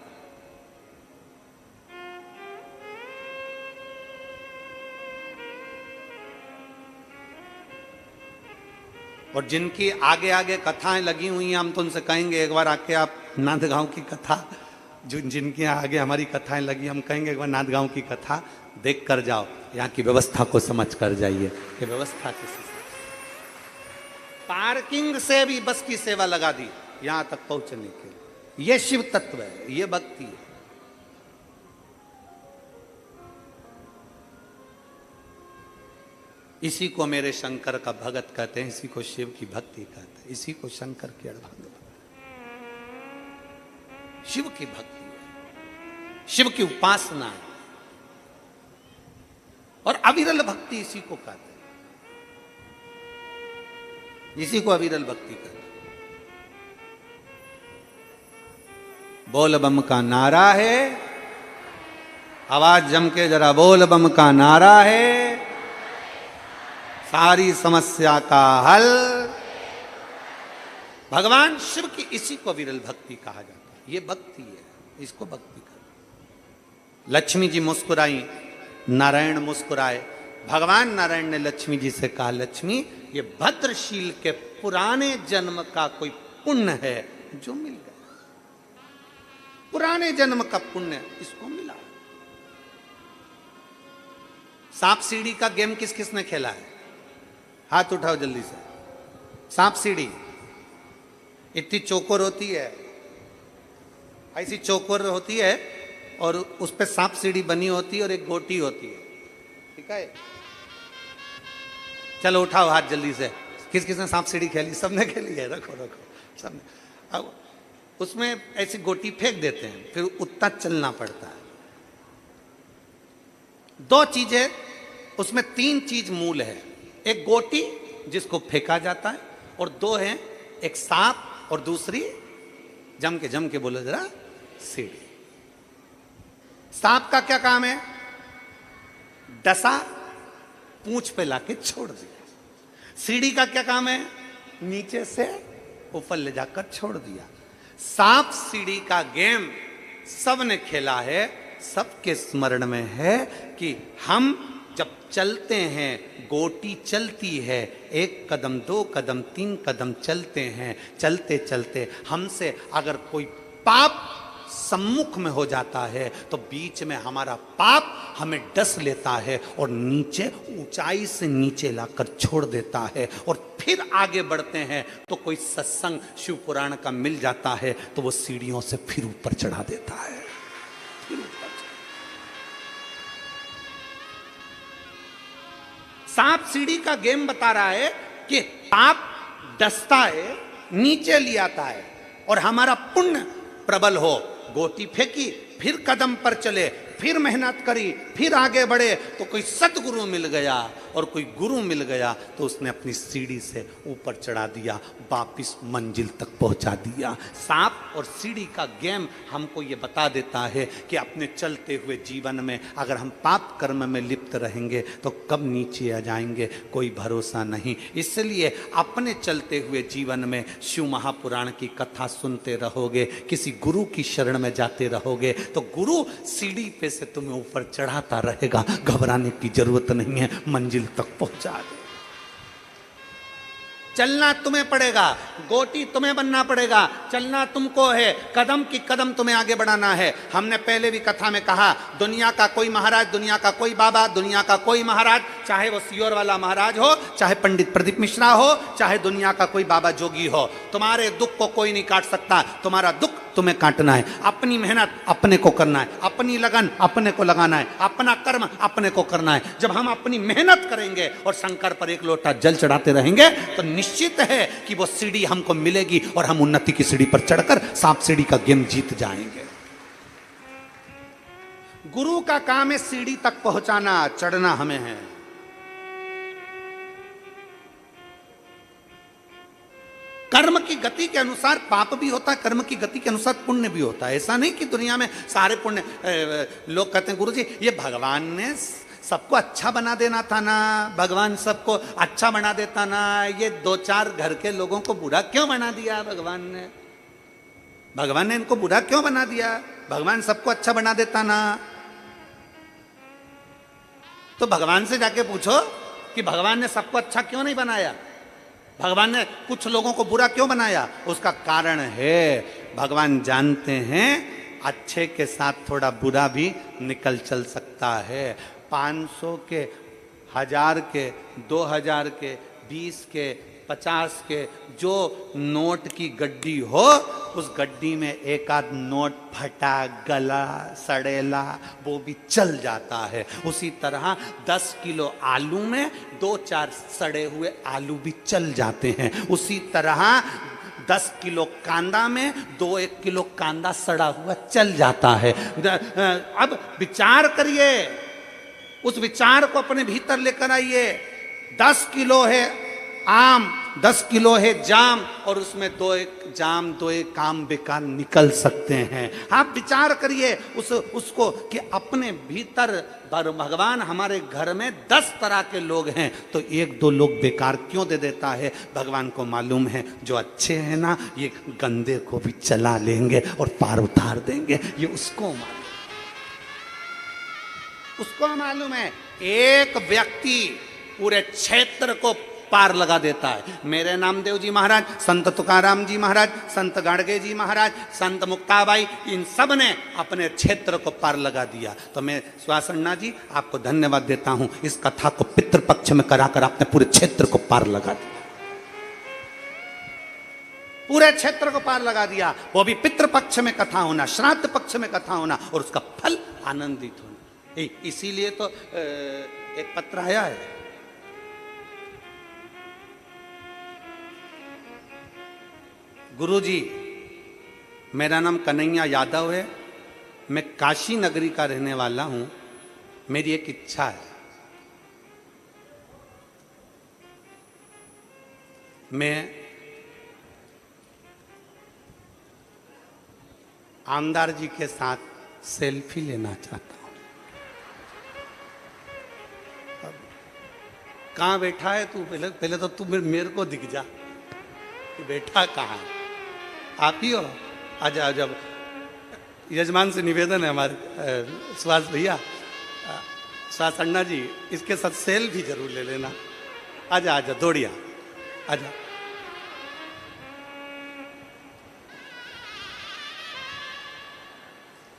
और जिनकी आगे आगे कथाएं लगी हुई हैं, हम तो उनसे कहेंगे एक बार आके आप नाथ गांव की कथा, जिनके आगे हमारी कथाएं लगी, हम कहेंगे एक बार नाथ गांव की कथा देख कर जाओ, यहाँ की व्यवस्था को समझ कर जाइए कि व्यवस्था किसी से। पार्किंग से भी बस की सेवा लगा दी यहां तक पहुंचने के लिए। यह शिव तत्व है, यह भक्ति है। इसी को मेरे शंकर का भगत कहते हैं, इसी को शिव की भक्ति कहते हैं, इसी को शंकर की अड़भंग। शिव की भक्ति है, शिव की उपासना है, और अविरल भक्ति इसी को कहते हैं, इसी को अविरल भक्ति कहते हैं। बोल बम का नारा है, आवाज जम के जरा बोल बम का नारा है, सारी समस्या का हल भगवान शिव की इसी को विरल भक्ति कहा जाता है। ये भक्ति है, इसको भक्ति कर। लक्ष्मी जी मुस्कुराई, नारायण मुस्कुराए। भगवान नारायण ने लक्ष्मी जी से कहा, लक्ष्मी ये भद्रशील के पुराने जन्म का कोई पुण्य है जो मिल गया, पुराने जन्म का पुण्य इसको मिला। सांप सीढ़ी का गेम किस किस ने खेला है? हाथ उठाओ जल्दी से। सांप सीढ़ी इतनी चौकोर होती है, ऐसी चौकोर होती है और उस पे सांप सीढ़ी बनी होती है और एक गोटी होती है, ठीक है? चलो उठाओ हाथ जल्दी से। किस किसने सांप सीढ़ी खेली? सबने खेली है, रखो रखो सबने। अब उसमें ऐसी गोटी फेंक देते हैं, फिर उतना चलना पड़ता है। दो चीजें उसमें, तीन चीज मूल है। एक गोटी जिसको फेंका जाता है, और दो है, एक सांप और दूसरी, जम के बोलो जरा, सीढ़ी। सांप का क्या काम है? डसा, पूंछ पे लाके छोड़ दिया। सीढ़ी का क्या काम है? नीचे से ऊपर ले जाकर छोड़ दिया। सांप सीढ़ी का गेम सबने खेला है, सबके स्मरण में है कि हम जब चलते हैं, गोटी चलती है, एक कदम, दो कदम, तीन कदम चलते हैं, चलते चलते हमसे अगर कोई पाप सम्मुख में हो जाता है तो बीच में हमारा पाप हमें डस लेता है और नीचे, ऊंचाई से नीचे लाकर छोड़ देता है। और फिर आगे बढ़ते हैं तो कोई सत्संग शिव पुराण का मिल जाता है तो वो सीढ़ियों से फिर ऊपर चढ़ा देता है, फिर ऊपर। सांप सीढ़ी का गेम बता रहा है कि पाप डसता है, नीचे ले आता है, और हमारा पुण्य प्रबल हो। गोटी फेंकी, फिर कदम पर चले, फिर मेहनत करी, फिर आगे बढ़े तो कोई सतगुरु मिल गया, और कोई गुरु मिल गया तो उसने अपनी सीढ़ी से ऊपर चढ़ा दिया, वापिस मंजिल तक पहुंचा दिया। सांप और सीढ़ी का गेम हमको ये बता देता है कि अपने चलते हुए जीवन में अगर हम पाप कर्म में लिप्त रहेंगे तो कब नीचे आ जाएंगे कोई भरोसा नहीं। इसलिए अपने चलते हुए जीवन में शिव महापुराण की कथा सुनते रहोगे, किसी गुरु की शरण में जाते रहोगे तो गुरु सीढ़ी पे से तुम्हें ऊपर चढ़ाता रहेगा। घबराने की जरूरत नहीं है, मंजिल तक पहुंचा दे। चलना तुम्हें पड़ेगा, गोटी तुम्हें बनना पड़ेगा, चलना तुमको है, कदम की कदम तुम्हें आगे बढ़ाना है। हमने पहले भी कथा में कहा, दुनिया का कोई महाराज, दुनिया का कोई बाबा, दुनिया का कोई महाराज, चाहे वो सियोर वाला महाराज हो, चाहे पंडित प्रदीप मिश्रा हो, चाहे दुनिया का कोई बाबा जोगी हो, तुम्हारे दुख को कोई नहीं काट सकता। तुम्हारा दुख तुम्हें काटना है, अपनी मेहनत अपने को करना है, अपनी लगन अपने को लगाना है, अपना कर्म अपने को करना है। जब हम अपनी मेहनत करेंगे और शंकर पर एक लोटा जल चढ़ाते रहेंगे तो निश्चित है कि वो सीढ़ी हमको मिलेगी और हम उन्नति की सीढ़ी पर चढ़कर सांप सीढ़ी का गेम जीत जाएंगे। गुरु का काम है सीढ़ी तक पहुंचाना, चढ़ना हमें है। कर्म की गति के अनुसार पाप भी होता है, कर्म की गति के अनुसार पुण्य भी होता है। ऐसा नहीं कि दुनिया में सारे पुण्य, लोग कहते हैं गुरुजी ये भगवान ने सबको अच्छा बना देना था ना, भगवान सबको अच्छा बना देता ना, ये दो चार घर के लोगों को बुरा क्यों बना दिया भगवान ने? भगवान ने इनको बुरा क्यों बना दिया? भगवान सबको अच्छा बना देता ना। तो भगवान से जाके पूछो कि भगवान ने सबको अच्छा क्यों नहीं बनाया, भगवान ने कुछ लोगों को बुरा क्यों बनाया? उसका कारण है भगवान जानते हैं अच्छे के साथ थोड़ा बुरा भी निकल चल सकता है। 500 के, 1000 के, 2000 के, 20 के, 50 के जो नोट की गड्डी हो, उस गड्डी में एक आध नोट फटा, गला, सड़ेला, वो भी चल जाता है। उसी तरह 10 किलो आलू में 2-4 सड़े हुए आलू भी चल जाते हैं। उसी तरह 10 किलो कांदा में 2-1 किलो कांदा सड़ा हुआ चल जाता है। अब विचार करिए, उस विचार को अपने भीतर लेकर आइए। 10 किलो है आम, 10 किलो है जाम, और उसमें 2 एक जाम 2 एक काम बेकार निकल सकते हैं। आप विचार करिए उसको कि अपने भीतर भगवान हमारे घर में 10 तरह के लोग हैं, तो 1-2 लोग बेकार क्यों दे देता है? भगवान को मालूम है जो अच्छे हैं ना, ये गंदे को भी चला लेंगे और पार उतार देंगे। ये उसको मालूम है। एक व्यक्ति पूरे क्षेत्र को पार लगा देता है। मेरे नामदेव जी महाराज, संत तुकाराम जी महाराज, संत गाड़गे जी महाराज, संत मुक्ताबाई, इन सब ने अपने क्षेत्र को पार लगा दिया। तो मैं श्वासन्ना जी आपको धन्यवाद देता हूं, इस कथा को पितृपक्ष में कराकर आपने पूरे क्षेत्र को पार लगा दिया, पूरे क्षेत्र को पार लगा दिया। वो भी पितृपक्ष में कथा होना, श्राद्ध पक्ष में कथा होना, और उसका फल आनंदित होना। इसीलिए तो एक पत्र आया है, गुरुजी मेरा नाम कन्हैया यादव है, मैं काशी नगरी का रहने वाला हूं, मेरी एक इच्छा है, मैं आमदार जी के साथ सेल्फी लेना चाहता हूं। कहां बैठा है तू? पहले तो तू मेरे को दिख जा कि बैठा कहां है। आप ही हो? आजा आजा। यजमान से निवेदन है हमारे सुहास भैया, सुहास अन्ना जी, इसके साथ सेल्फी जरूर ले लेना। आजा आजा, दौड़िया आजा।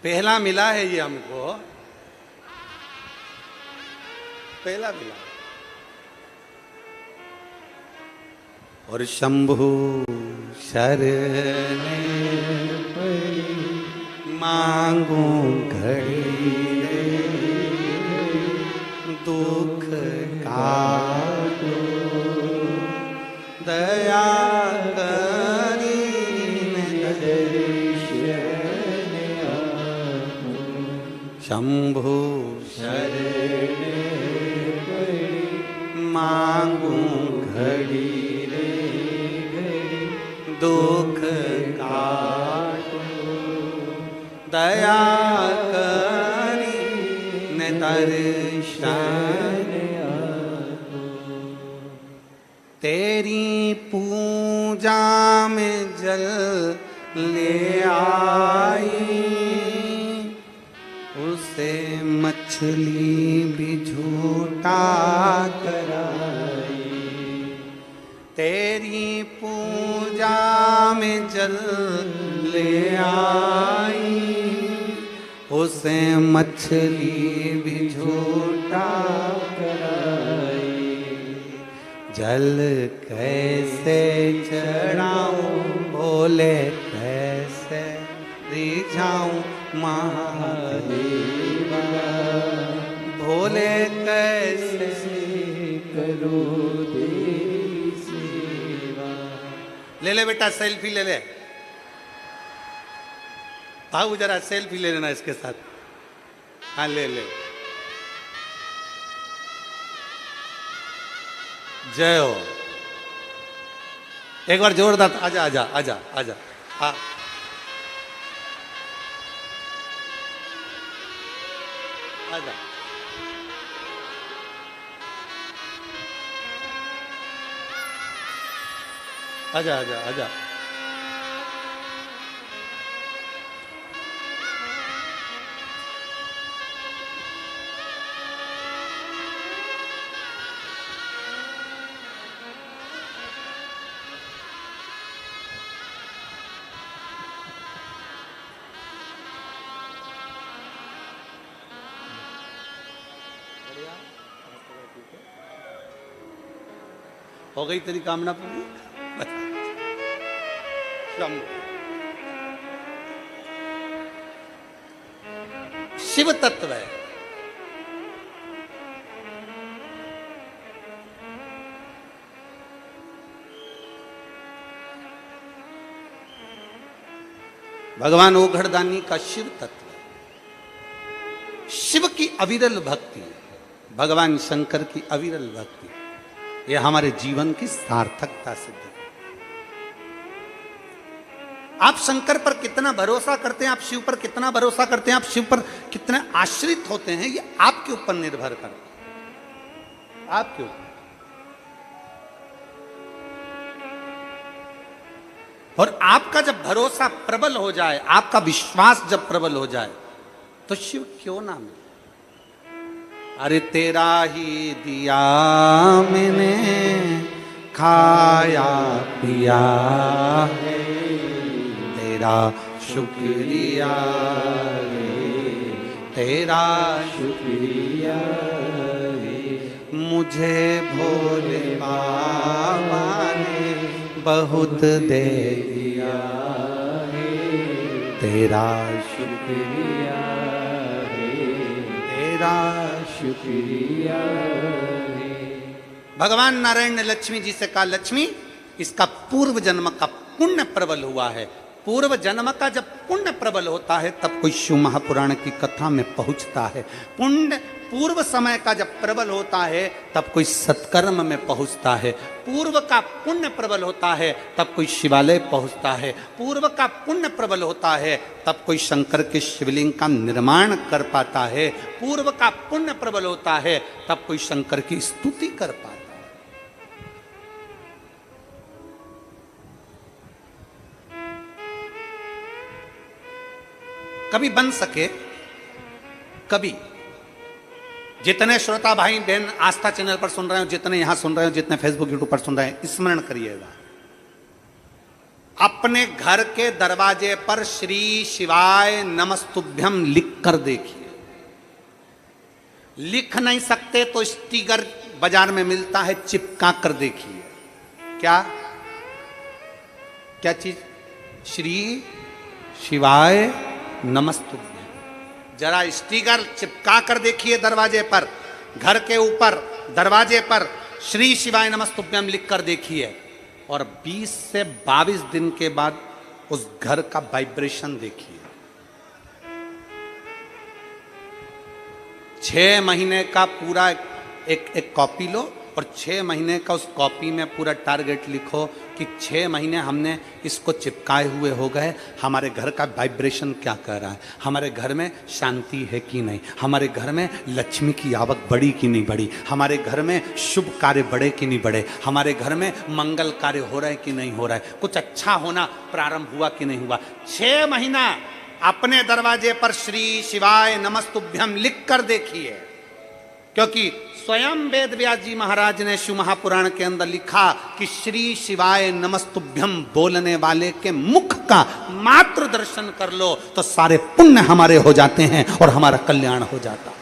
पहला मिला है ये हमको, पहला मिला। और शंभु शरण मांगू घड़ी दुख काटो दया करी शंभु शरण मांगू घड़ी दुख काटो दया करी न दर्शन तेरी पूजा में जल ले आई, उसे मछली भी झूठा कराई। तेरी पूजा में जल ले आई, उसे मछली भी झूठा कराई। जल कैसे चढ़ाऊं भोले, कैसे रिझाऊं महादेवा, भोले कैसे करो देवी सेवा। ले ले बेटा सेल्फी ले ले, भाऊ जरा सेल्फी ले लेना इसके साथ। हाँ ले ले। जय हो। एक बार जोरदार आजा आजा आजा आजा। हाँ आजा। आजा आजा आजा। हो गई तेरी कामना पूरी? शिव तत्व है। भगवान ओघड़दानी का शिव तत्व है। शिव की अविरल भक्ति, भगवान शंकर की अविरल भक्ति, ये हमारे जीवन की सार्थकता सिद्ध है। आप शंकर पर कितना भरोसा करते हैं, आप शिव पर कितना भरोसा करते हैं, आप शिव पर कितने आश्रित होते हैं, ये आपके ऊपर निर्भर करता है, आपके ऊपर। और आपका जब भरोसा प्रबल हो जाए, आपका विश्वास जब प्रबल हो जाए, तो शिव क्यों ना मिले। अरे तेरा ही दिया मैंने खाया पिया है, तेरा शुक्रिया रे, तेरा शुक्रिया रे, मुझे भोले बाबा ने बहुत दे दिया है, तेरा शुक्रिया रे, तेरा शुक्रिया रे। भगवान नारायण ने लक्ष्मी जी से कहा, लक्ष्मी इसका पूर्व जन्म का पुण्य प्रबल हुआ है। पूर्व जन्म का जब पुण्य प्रबल होता है तब कोई शिव महापुराण की कथा में पहुंचता है। पुण्य पूर्व समय का जब प्रबल होता है तब कोई सत्कर्म में पहुंचता है। पूर्व का पुण्य प्रबल होता है तब कोई शिवालय पहुंचता है। पूर्व का पुण्य प्रबल होता है तब कोई शंकर के शिवलिंग का निर्माण कर पाता है। पूर्व का पुण्य प्रबल होता है तब कोई शंकर की स्तुति कर पाता है। कभी बन सके, कभी जितने श्रोता भाई बहन आस्था चैनल पर सुन रहे हो, जितने यहां सुन रहे हो, जितने फेसबुक यूट्यूब पर सुन रहे हैं, स्मरण करिएगा, अपने घर के दरवाजे पर श्री शिवाय नमस्तुभ्यम लिख कर देखिए। लिख नहीं सकते तो स्टिकर बाजार में मिलता है, चिपका कर देखिए। क्या क्या चीज? श्री शिवाय नमस्तुभ्यम। जरा स्टिकर चिपका कर देखिए दरवाजे पर, घर के ऊपर दरवाजे पर श्री शिवाय नमस्तुभ्यम लिख कर देखिए, और 20 से 22 दिन के बाद उस घर का वाइब्रेशन देखिए। 6 महीने का पूरा एक कॉपी लो और 6 महीने का उस कॉपी में पूरा टारगेट लिखो कि 6 महीने हमने इसको चिपकाए हुए हो गए, हमारे घर का वाइब्रेशन क्या कर रहा है, हमारे घर में शांति है कि नहीं, हमारे घर में लक्ष्मी की आवक बढ़ी कि नहीं बढ़ी, हमारे घर में शुभ कार्य बढ़े कि नहीं बढ़े, हमारे घर में मंगल कार्य हो रहा है कि नहीं हो रहा है, कुछ अच्छा होना प्रारंभ हुआ कि नहीं हुआ। 6 महीना अपने दरवाजे पर श्री शिवाय नमस्तुभ्यम लिख कर देखिए, क्योंकि स्वयं वेद व्यास जी महाराज ने शिव महापुराण के अंदर लिखा कि श्री शिवाय नमस्तुभ्यम बोलने वाले के मुख का मात्र दर्शन कर लो तो सारे पुण्य हमारे हो जाते हैं और हमारा कल्याण हो जाता है।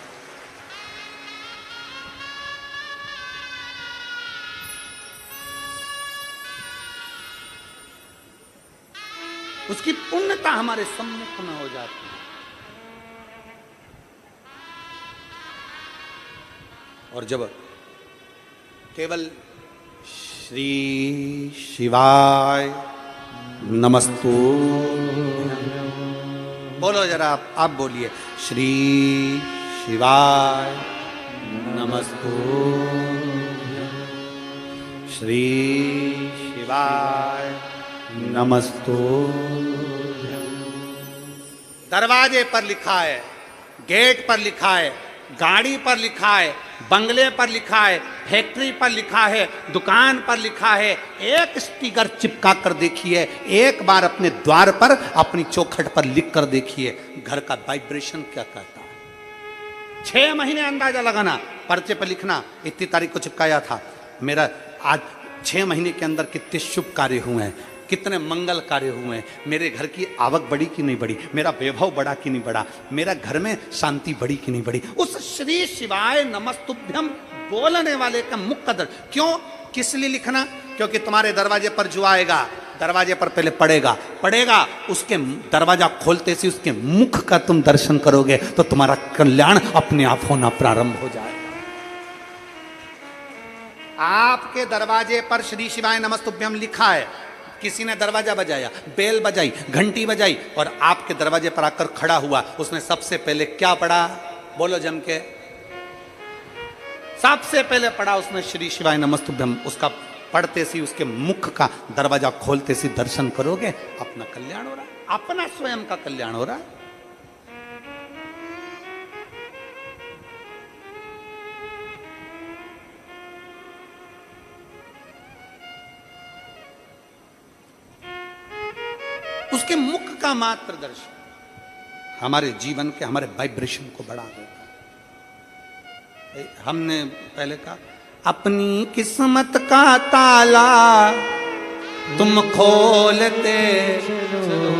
उसकी पुण्यता हमारे सम्मुख में हो जाती है। और जब केवल श्री शिवाय नमस्तु बोलो, जरा आप बोलिए, श्री शिवाय नमस्तु, श्री शिवाय नमस्तु। दरवाजे पर लिखा है, गेट पर लिखा है, गाड़ी पर लिखा है, बंगले पर लिखा है, फैक्ट्री पर लिखा है, दुकान पर लिखा है, एक स्टिकर चिपका कर देखिए, एक बार अपने द्वार पर अपनी चौखट पर लिख कर देखिए, घर का वाइब्रेशन क्या कहता है। 6 महीने अंदाजा लगाना, पर्चे पर लिखना, इतनी तारीख को चिपकाया था, मेरा आज 6 महीने के अंदर कितने शुभ कार्य हुए हैं, कितने मंगल कार्य हुए हैं, मेरे घर की आवक बढ़ी कि नहीं बढ़ी, मेरा वैभव बढ़ा कि नहीं बढ़ा, मेरा घर में शांति बढ़ी कि नहीं बढ़ी। उस श्री शिवाय नमस्तुभ्यम बोलने वाले का मुख का दर्शन क्यों, किस लिए लिखना? क्योंकि तुम्हारे दरवाजे पर जो आएगा, दरवाजे पर पहले पड़ेगा, उसके दरवाजा खोलते से उसके मुख का तुम दर्शन करोगे तो तुम्हारा कल्याण अपने आप होना प्रारंभ हो जाएगा। आपके दरवाजे पर श्री शिवाय नमस्तुभ्यम लिखा है, किसी ने दरवाजा बजाया, बेल बजाई, घंटी बजाई और आपके दरवाजे पर आकर खड़ा हुआ, उसने सबसे पहले क्या पढ़ा? बोलो जम के, सबसे पहले पढ़ा उसने श्री शिवाय नमस्तुभ्यम। उसका पढ़ते सी उसके मुख का दरवाजा खोलते सी दर्शन करोगे, अपना कल्याण हो रहा है, अपना स्वयं का कल्याण हो रहा है। उसके मुख का मात्र दर्शन हमारे जीवन के, हमारे वाइब्रेशन को बढ़ा देता है। हमने पहले कहा अपनी किस्मत का ताला तुम खोलते चलो।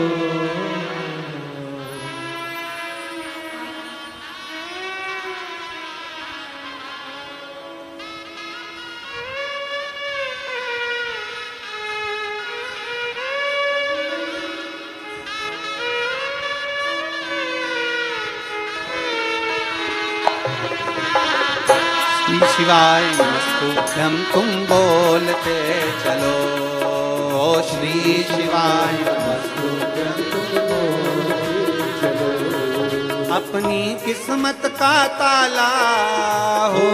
श्री शिवाय नमस्तुभ्यम तुम बोलते चलो, श्री शिवाय नमस्तुभ्यम तुम बोलते चलो। अपनी किस्मत का ताला हो,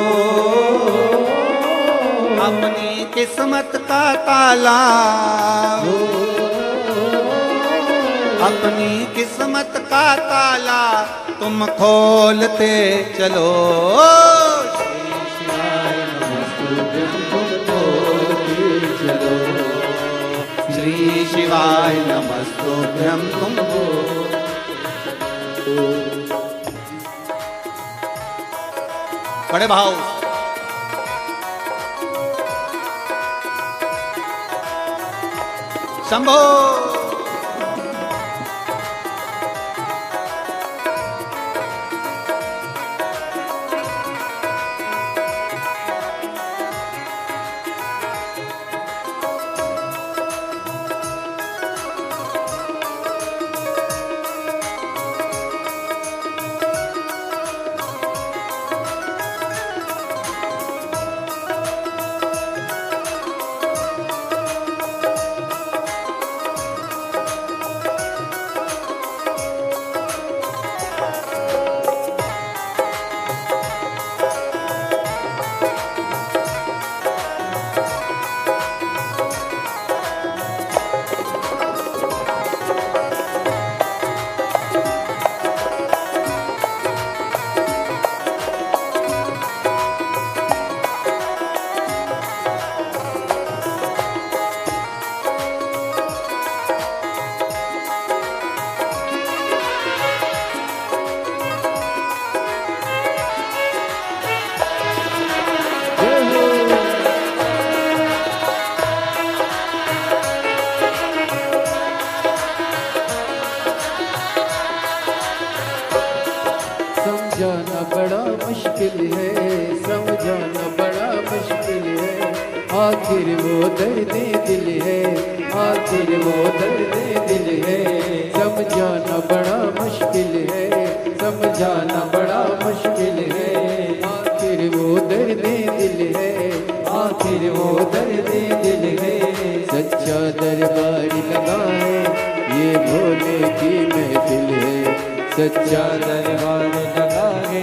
अपनी किस्मत का ताला हो, अपनी किस्मत का ताला तुम खोलते चलो। श्री शिवाय नमस्तुभ्यम तुम बड़े भाव शंभो। समझाना बड़ा मुश्किल है, समझाना बड़ा मुश्किल है। आखिर वो दर्द दिल है, आखिर वो दर्द दिल है। समझाना बड़ा मुश्किल है, समझाना बड़ा मुश्किल है। आखिर वो दर्द दिल है, आखिर वो दर्द दिल है। सच्चा दरबार लगा है, ये भोले की महफिल है। सच्चा दरबार लगा है,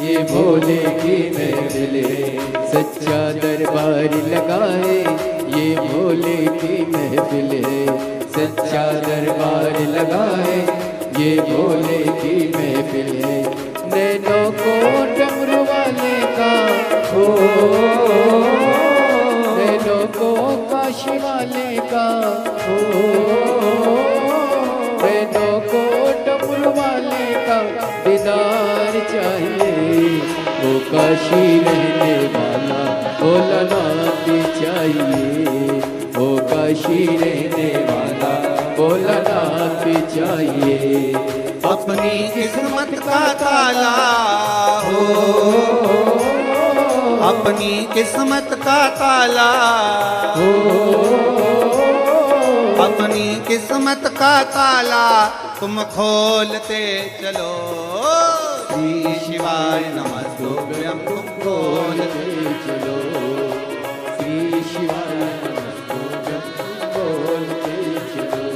ये भोले की महफिल है। सच्चा दरबार लगा है, ये भोले की महफिल है। सच्चा दरबार लगा है, ये भोले की महफिल है। नैनों को डमरू वाले का हो, नैनों को काशी वाले का हो, नैनों को डमरू वाले का दीदार चाहिए। वो काशी रहने वाला भोलानाथ चाहिए, वो काशी रहने वाला भोलानाथ चाहिए। अपनी किस्मत का ताला हो, अपनी किस्मत का ताला हो, अपनी किस्मत का ताला तुम खोलते चलो। श्री शिवाय नमस्तुभ्यम तुम खोलते चलो। श्री शिवाय नमस्तुभ्यम तुम बोलते चलो।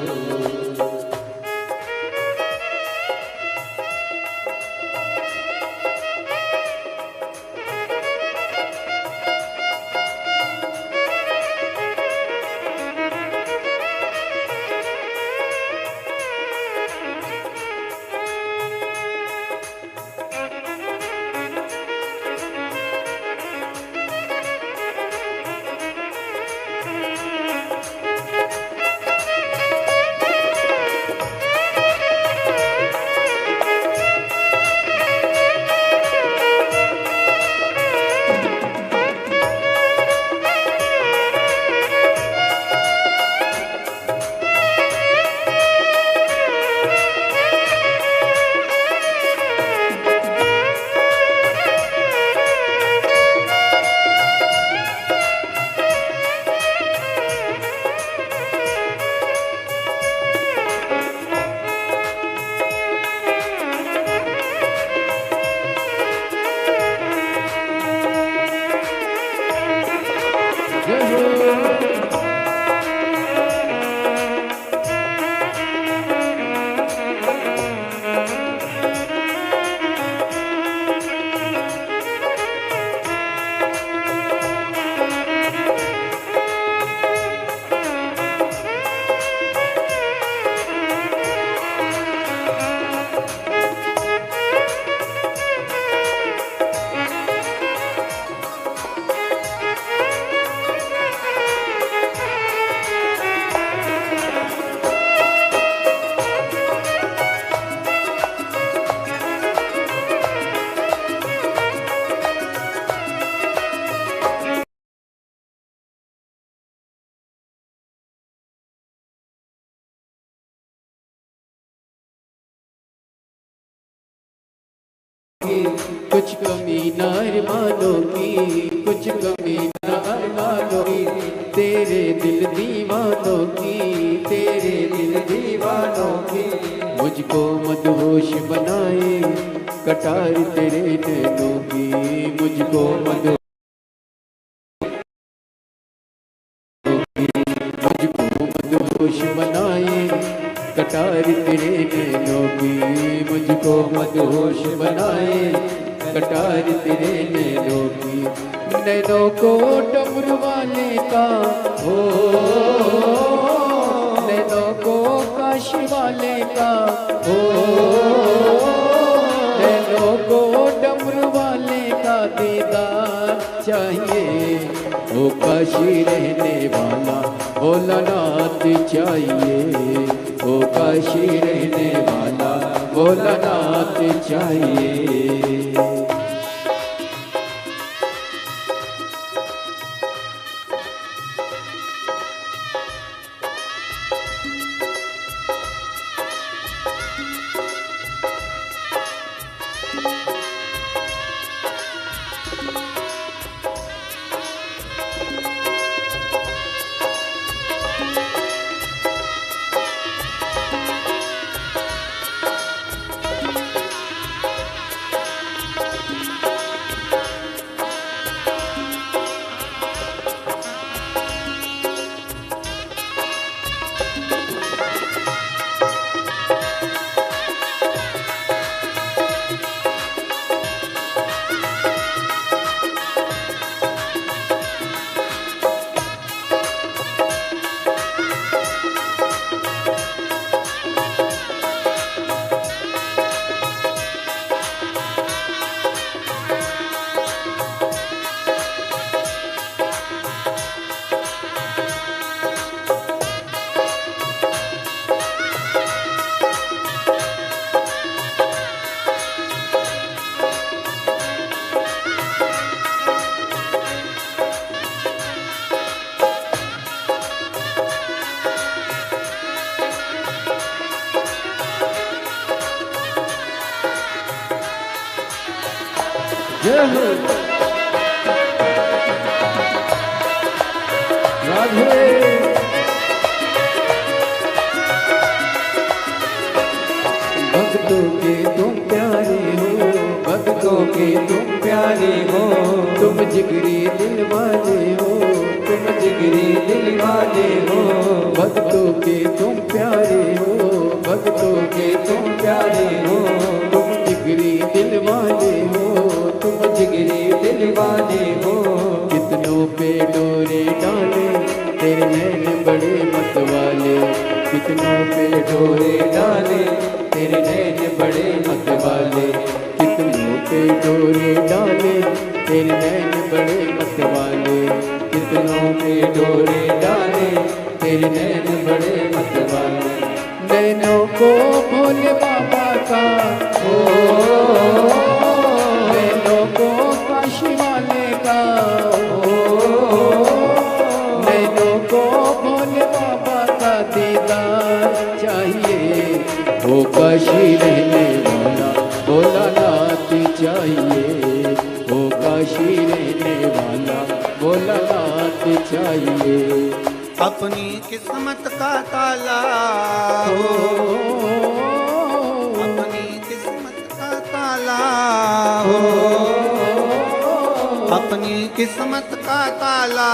की, कुछ कमी न अरमानों की, कुछ कमी न अरमानों की, तेरे दिल दीवानों की, तेरे दिल दीवानों की। मुझको मदहोश बनाए कटार तेरे नैनों की, मुझको मदहोश बनाए कटार तेरे नैनों की, मुझको मदहोश बनाए कटार तेरे नैनों की। नैनों को डमरू वाले का हो, नैनों को काशी वाले का हो, नैनों को डमरू वाले का दीदार चाहिए। ओ काशी रहने वाला भोलानाथ चाहिए, ओ काशी रहने वाला भोलानाथ चाहिए। जय हो राधे। भक्तों के तुम प्यारे हो, भक्तों के तुम प्यारे हो, तुम जिगरी दिल वाले हो, तुम जिगरी दिल वाले हो। भक्तों के तुम प्यारे हो, भक्तों के तुम प्यारे हो, तुम जिगरी दिल वाले हो, तुम जिगरी दिल वाले हो। कितनों पे डोरे डाले तेरे नैन बड़े मत वाले, कितनों पे डोरे डाले तेरे नैन बड़े मत वाले, कितनों पे डोरे डाले तेरे नैन बड़े मत वाले, कितनों पे डोरे डाले तेरे नैन बड़े मत वाले। नैनों को भोले बाबा का हो, नैनों को काशी वाले का हो, नैनों को भोले बाबा का दीदार चाहिए। वो काशी रहने वाला भोलानाथ चाहिए, वो काशी रहने वाला भोलानाथ चाहिए। अपनी किस्मत का ताला हो, अपनी किस्मत का ताला हो, अपनी किस्मत का ताला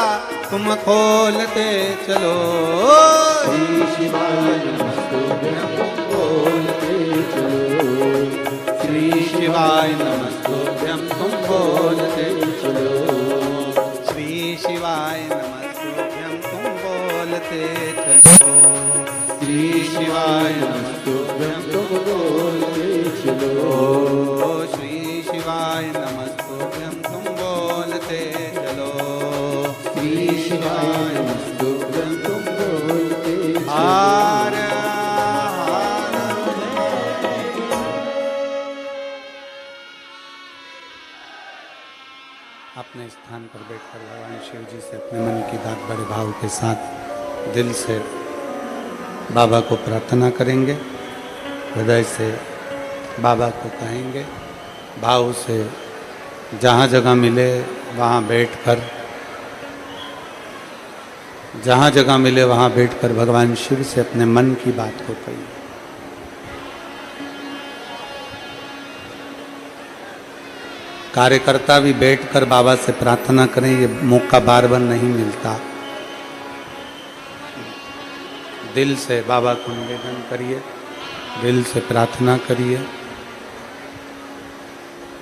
तुम खोलते चलो। श्री शिवाय नमस्तुभ्यं बोलते चलो, श्री शिवाय नमस्तुभ्यं तुम बोलते चलो, श्री शिवाय नमस्तुभ्यं तुम बोलते चलो, श्री शिवाय नमस्तुभ्यं तुम बोलते चलो, श्री शिवाय नमस्तुभ्यं तुम बोलते चलो, श्री शिवाय नमस्तुभ्यं तुम बोलते चलो। हार अपने स्थान पर बैठकर भगवान शिव जी से अपने मन की बात बड़े भाव के साथ दिल से बाबा को प्रार्थना करेंगे, हृदय से बाबा को कहेंगे भाव से जहाँ जगह मिले वहाँ बैठकर, जहाँ जगह मिले वहाँ बैठकर भगवान शिव से अपने मन की बात को कहिए। कार्यकर्ता भी बैठकर बाबा से प्रार्थना करें, ये मौका बार बार नहीं मिलता। दिल से बाबा को निवेदन करिए, दिल से प्रार्थना करिए,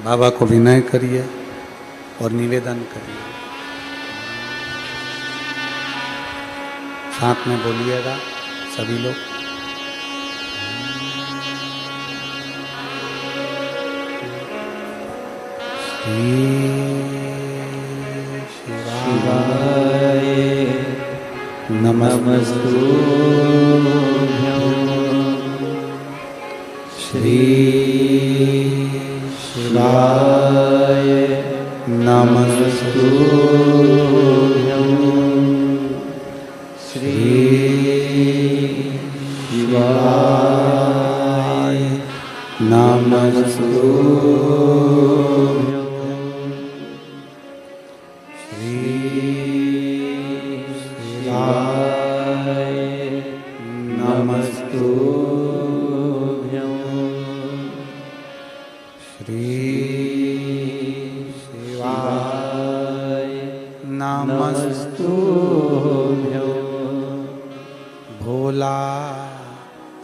बाबा को विनय करिए और निवेदन करिए। साथ में बोलिएगा सभी लोग। शिवाय नमस्तुभ्यं। श्री शिवाय नमस्तुभ्यं। श्री शिवाय नमस्तुभ्यं।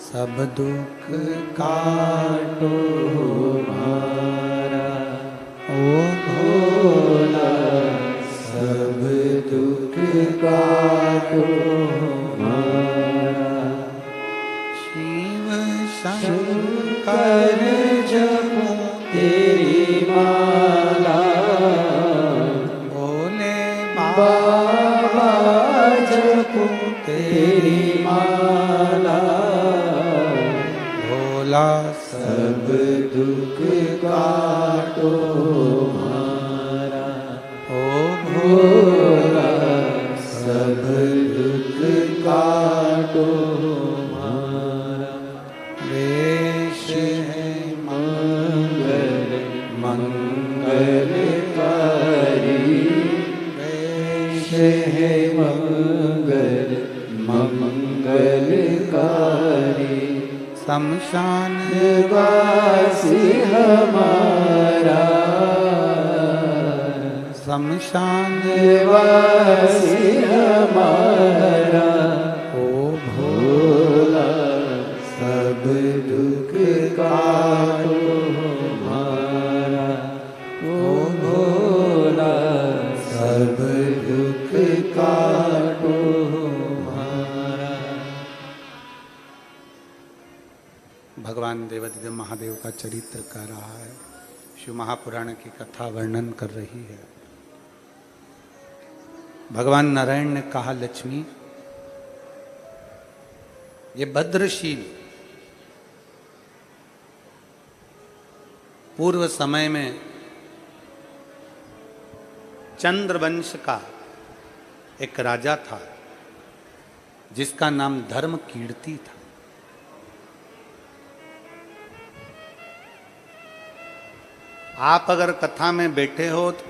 सब दुख काटो हमारा, ओ भोला सब दुख काटो हमारा। शिव शंकर जपो तेरी माला, भोले बाबा जपो तेरी माला। सब दुख काटो हमारा, ओ भोला सब दुख काटो हमारा। वेश है मंगल मंगलकारी, वेश है मंगल मंगलकारी। शमशान वासी हमारा, शमशान वासी हमारा। ओ भोला सब दुख काटो हमारा, ओ भोला सब दुख काटो। भगवान देवाधिदेव महादेव का चरित्र कह रहा है, शिव महापुराण की कथा वर्णन कर रही है। भगवान नारायण ने कहा, लक्ष्मी ये भद्रशील पूर्व समय में चंद्रवंश का एक राजा था जिसका नाम धर्म कीर्ति था। आप अगर कथा में बैठे हो तो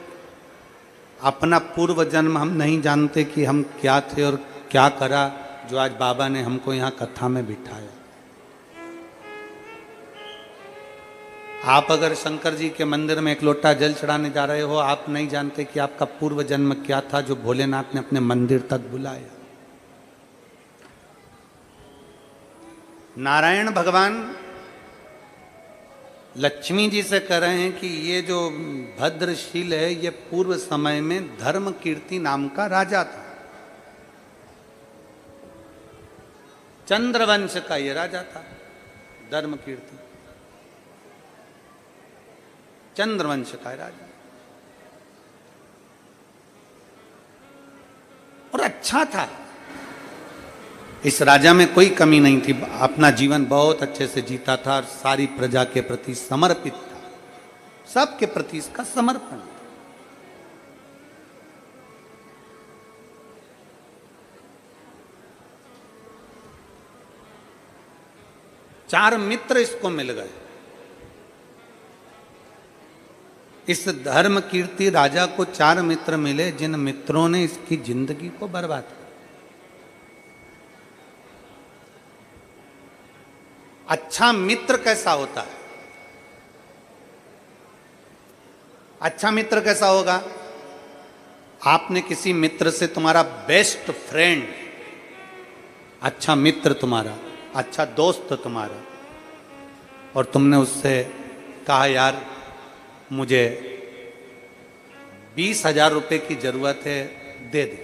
अपना पूर्व जन्म हम नहीं जानते कि हम क्या थे और क्या करा जो आज बाबा ने हमको यहाँ कथा में बिठाया। आप अगर शंकर जी के मंदिर में एक लोटा जल चढ़ाने जा रहे हो, आप नहीं जानते कि आपका पूर्व जन्म क्या था जो भोलेनाथ ने अपने मंदिर तक बुलाया। नारायण भगवान लक्ष्मी जी से कह रहे हैं कि ये जो भद्रशील है ये पूर्व समय में धर्म कीर्ति नाम का राजा था। चंद्रवंश का ये राजा था, धर्म कीर्ति चंद्रवंश का राजा, और अच्छा था। इस राजा में कोई कमी नहीं थी, अपना जीवन बहुत अच्छे से जीता था और सारी प्रजा के प्रति समर्पित था, सबके प्रति इसका समर्पण था। चार मित्र इसको मिल गए। इस धर्म कीर्ति राजा को 4 मित्र मिले, जिन मित्रों ने इसकी जिंदगी को बर्बाद किया। अच्छा मित्र कैसा होता है? अच्छा मित्र कैसा होगा? आपने किसी मित्र से, तुम्हारा बेस्ट फ्रेंड, अच्छा मित्र तुम्हारा, अच्छा दोस्त तुम्हारा, और तुमने उससे कहा यार मुझे 20,000 रुपए की जरूरत है, दे दे।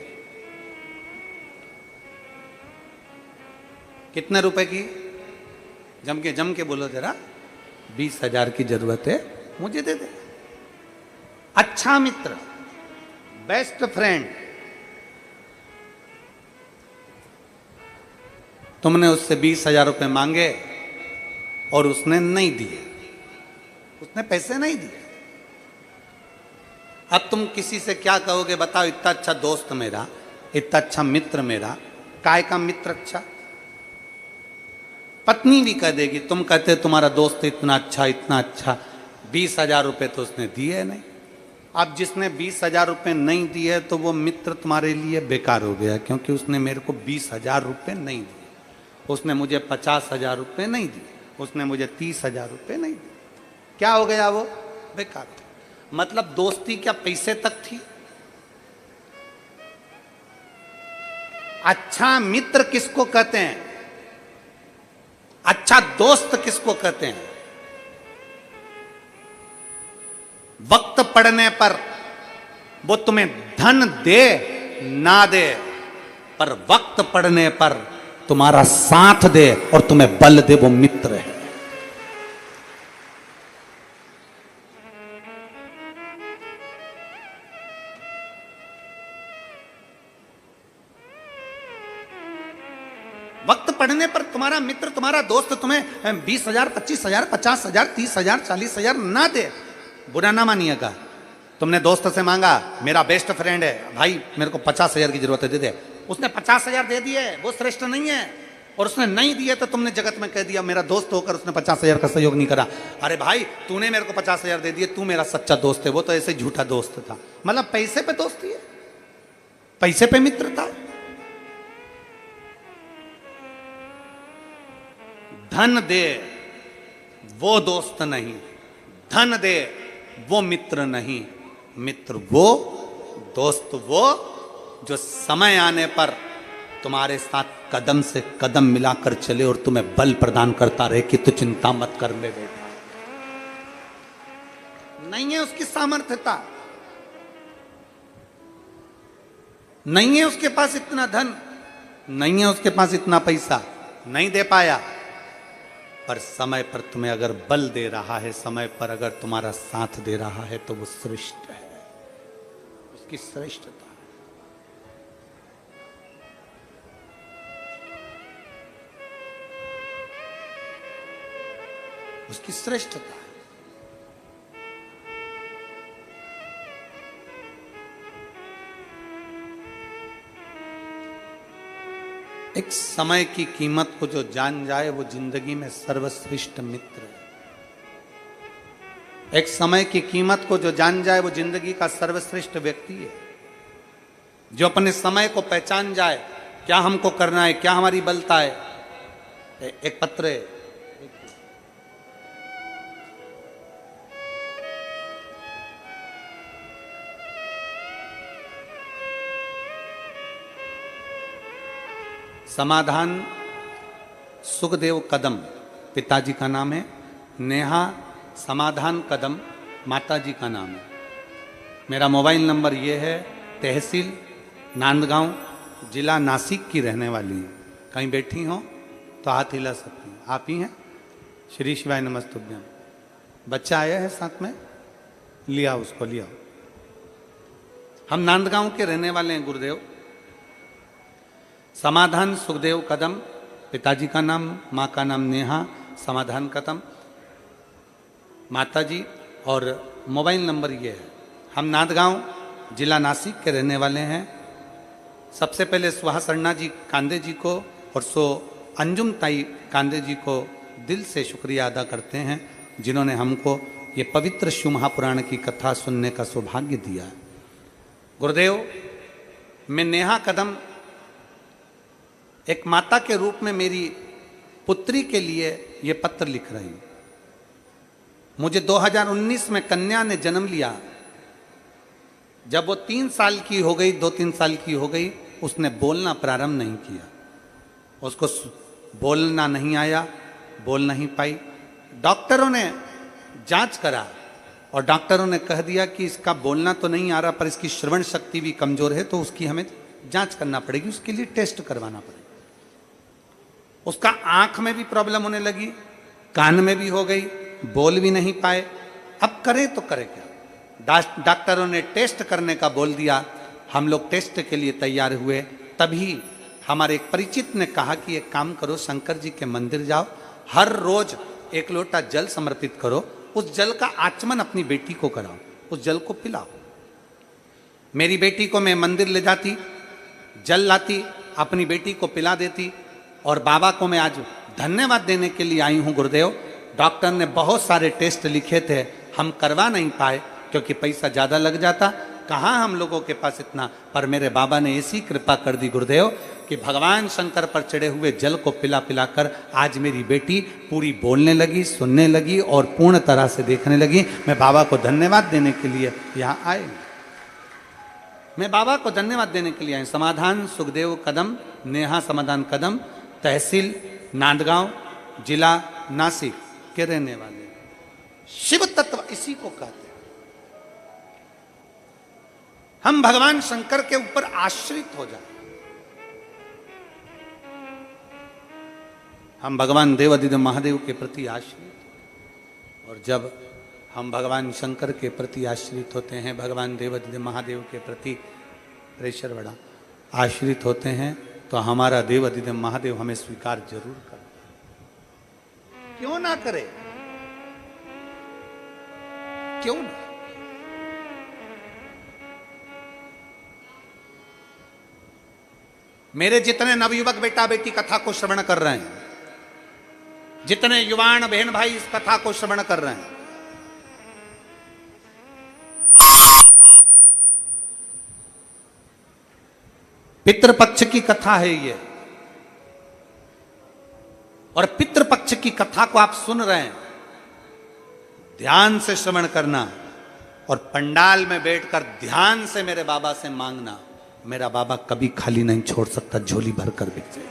कितने रुपए की? जम के बोलो जरा। 20,000 की जरूरत है, मुझे दे दे। अच्छा मित्र, बेस्ट फ्रेंड, तुमने उससे 20,000 रुपए मांगे और उसने नहीं दिए, उसने पैसे नहीं दिए। अब तुम किसी से क्या कहोगे बताओ? इतना अच्छा दोस्त मेरा, इतना अच्छा मित्र मेरा, काय का मित्र अच्छा? पत्नी भी कह देगी, तुम कहते तुम्हारा दोस्त इतना अच्छा, 20,000 रुपए तो उसने दिए नहीं। अब जिसने 20,000 रुपए नहीं दिए तो वो मित्र तुम्हारे लिए बेकार हो गया, क्योंकि उसने मेरे को 20,000 रुपए नहीं दिए, उसने मुझे 50,000 रुपए नहीं दिए, उसने मुझे 30,000 रुपए नहीं दिए। क्या हो गया? वो बेकार हो गया। मतलब दोस्ती क्या पैसे तक थी? अच्छा मित्र किसको कहते हैं? अच्छा दोस्त किसको कहते हैं? वक्त पड़ने पर वो तुम्हें धन दे ना दे, पर वक्त पड़ने पर तुम्हारा साथ दे और तुम्हें बल दे, वो मित्र है। वक्त पड़ने पर तुम्हारा मित्र, तुम्हारा दोस्त तुम्हें 20,000, 25,000, 50,000, 30,000, 40,000 ना दे, बुरा ना मानिएगा। तुमने दोस्त से मांगा, मेरा बेस्ट फ्रेंड है भाई, मेरे को 50,000 की जरूरत है, दे दे। उसने 50,000 दे दिए, वो श्रेष्ठ नहीं है। और उसने नहीं दिए तो तुमने जगत में कह दिया मेरा दोस्त होकर उसने 50,000 का सहयोग नहीं करा। अरे भाई तूने मेरे को 50,000 दे दिए, तू मेरा सच्चा दोस्त है, वो तो ऐसे झूठा दोस्त था। मतलब पैसे पे दोस्ती है, पैसे पे मित्रता। धन दे वो दोस्त नहीं, धन दे वो मित्र नहीं। मित्र वो, दोस्त वो जो समय आने पर तुम्हारे साथ कदम से कदम मिलाकर चले और तुम्हें बल प्रदान करता रहे कि तू चिंता मत कर ले बेटा। नहीं है उसकी सामर्थ्यता, नहीं है उसके पास इतना धन, नहीं है उसके पास इतना पैसा, नहीं दे पाया, पर समय पर तुम्हें अगर बल दे रहा है, समय पर अगर तुम्हारा साथ दे रहा है तो वो श्रेष्ठ है, उसकी श्रेष्ठता। उसकी श्रेष्ठता। एक समय की कीमत को जो जान जाए वो जिंदगी में सर्वश्रेष्ठ मित्र है। एक समय की कीमत को जो जान जाए वो जिंदगी का सर्वश्रेष्ठ व्यक्ति है। जो अपने समय को पहचान जाए, क्या हमको करना है, क्या हमारी बलता है। एक पत्र है, समाधान सुखदेव कदम पिताजी का नाम है, नेहा समाधान कदम माताजी का नाम है। मेरा मोबाइल नंबर ये है, तहसील नांदगांव, जिला नासिक की रहने वाली है। कहीं बैठी हो तो हाथ हिला सकती हैं। आप ही हैं? श्री शिवाय नमस्तुभ्यम। बच्चा आया है साथ में, लिया उसको, लिया। हम नांदगांव के रहने वाले हैं गुरुदेव। समाधान सुखदेव कदम, पिताजी का नाम, माँ का नाम नेहा समाधान कदम, माताजी, और मोबाइल नंबर ये है। हम नांदगांव जिला नासिक के रहने वाले हैं। सबसे पहले सुहास अन्ना जी कांदे जी को और सो अंजुम ताई कांदे जी को दिल से शुक्रिया अदा करते हैं, जिन्होंने हमको ये पवित्र शिव महापुराण की कथा सुनने का सौभाग्य दिया। गुरुदेव, मैं नेहा कदम एक माता के रूप में मेरी पुत्री के लिए ये पत्र लिख रही हूं। मुझे 2019 में कन्या ने जन्म लिया। जब वो 3 साल की हो गई, 2-3 साल की हो गई, उसने बोलना प्रारंभ नहीं किया। उसको बोलना नहीं आया, बोल नहीं पाई। डॉक्टरों ने जांच करा और डॉक्टरों ने कह दिया कि इसका बोलना तो नहीं आ रहा, पर इसकी श्रवण शक्ति भी कमजोर है, तो उसकी हमें जांच करना पड़ेगी, उसके लिए टेस्ट करवाना पड़ेगा। उसका आंख में भी प्रॉब्लम होने लगी, कान में भी हो गई, बोल भी नहीं पाए। अब करें तो करें क्या? डॉक्टरों ने टेस्ट करने का बोल दिया। हम लोग टेस्ट के लिए तैयार हुए। तभी हमारे एक परिचित ने कहा कि एक काम करो, शंकर जी के मंदिर जाओ, हर रोज 1 लोटा जल समर्पित करो, उस जल का आचमन अपनी बेटी को कराओ, उस जल को पिलाओ। मेरी बेटी को मैं मंदिर ले जाती, जल लाती, अपनी बेटी को पिला देती। और बाबा को मैं आज धन्यवाद देने के लिए आई हूं। गुरुदेव, डॉक्टर ने बहुत सारे टेस्ट लिखे थे, हम करवा नहीं पाए क्योंकि पैसा ज़्यादा लग जाता। कहाँ हम लोगों के पास इतना, पर मेरे बाबा ने ऐसी कृपा कर दी गुरुदेव कि भगवान शंकर पर चढ़े हुए जल को पिला पिला कर आज मेरी बेटी पूरी बोलने लगी, सुनने लगी और पूर्ण तरह से देखने लगी। मैं बाबा को धन्यवाद देने के लिए यहाँ आए। मैं बाबा को धन्यवाद देने के लिए आए। समाधान सुखदेव कदम, नेहा समाधान कदम, तहसील नांदगांव, जिला नासिक के रहने वाले। शिव तत्व इसी को कहते हैं। हम भगवान शंकर के ऊपर आश्रित हो जाए। हम भगवान देवादिदेव महादेव के प्रति आश्रित, और जब हम भगवान शंकर के प्रति आश्रित होते हैं, भगवान देवादिदेव महादेव के प्रति प्रेशर बड़ा आश्रित होते हैं, तो हमारा देवादिदेव महादेव हमें स्वीकार जरूर करते हैं। क्यों ना करे? क्यों ना? मेरे जितने नवयुवक बेटा बेटी कथा को श्रवण कर रहे हैं, जितने युवान बहन भाई इस कथा को श्रवण कर रहे हैं, पितृपक्ष की कथा है ये, और पितृपक्ष की कथा को आप सुन रहे हैं। ध्यान से श्रवण करना और पंडाल में बैठकर ध्यान से मेरे बाबा से मांगना। मेरा बाबा कभी खाली नहीं छोड़ सकता, झोली भरकर भेजे।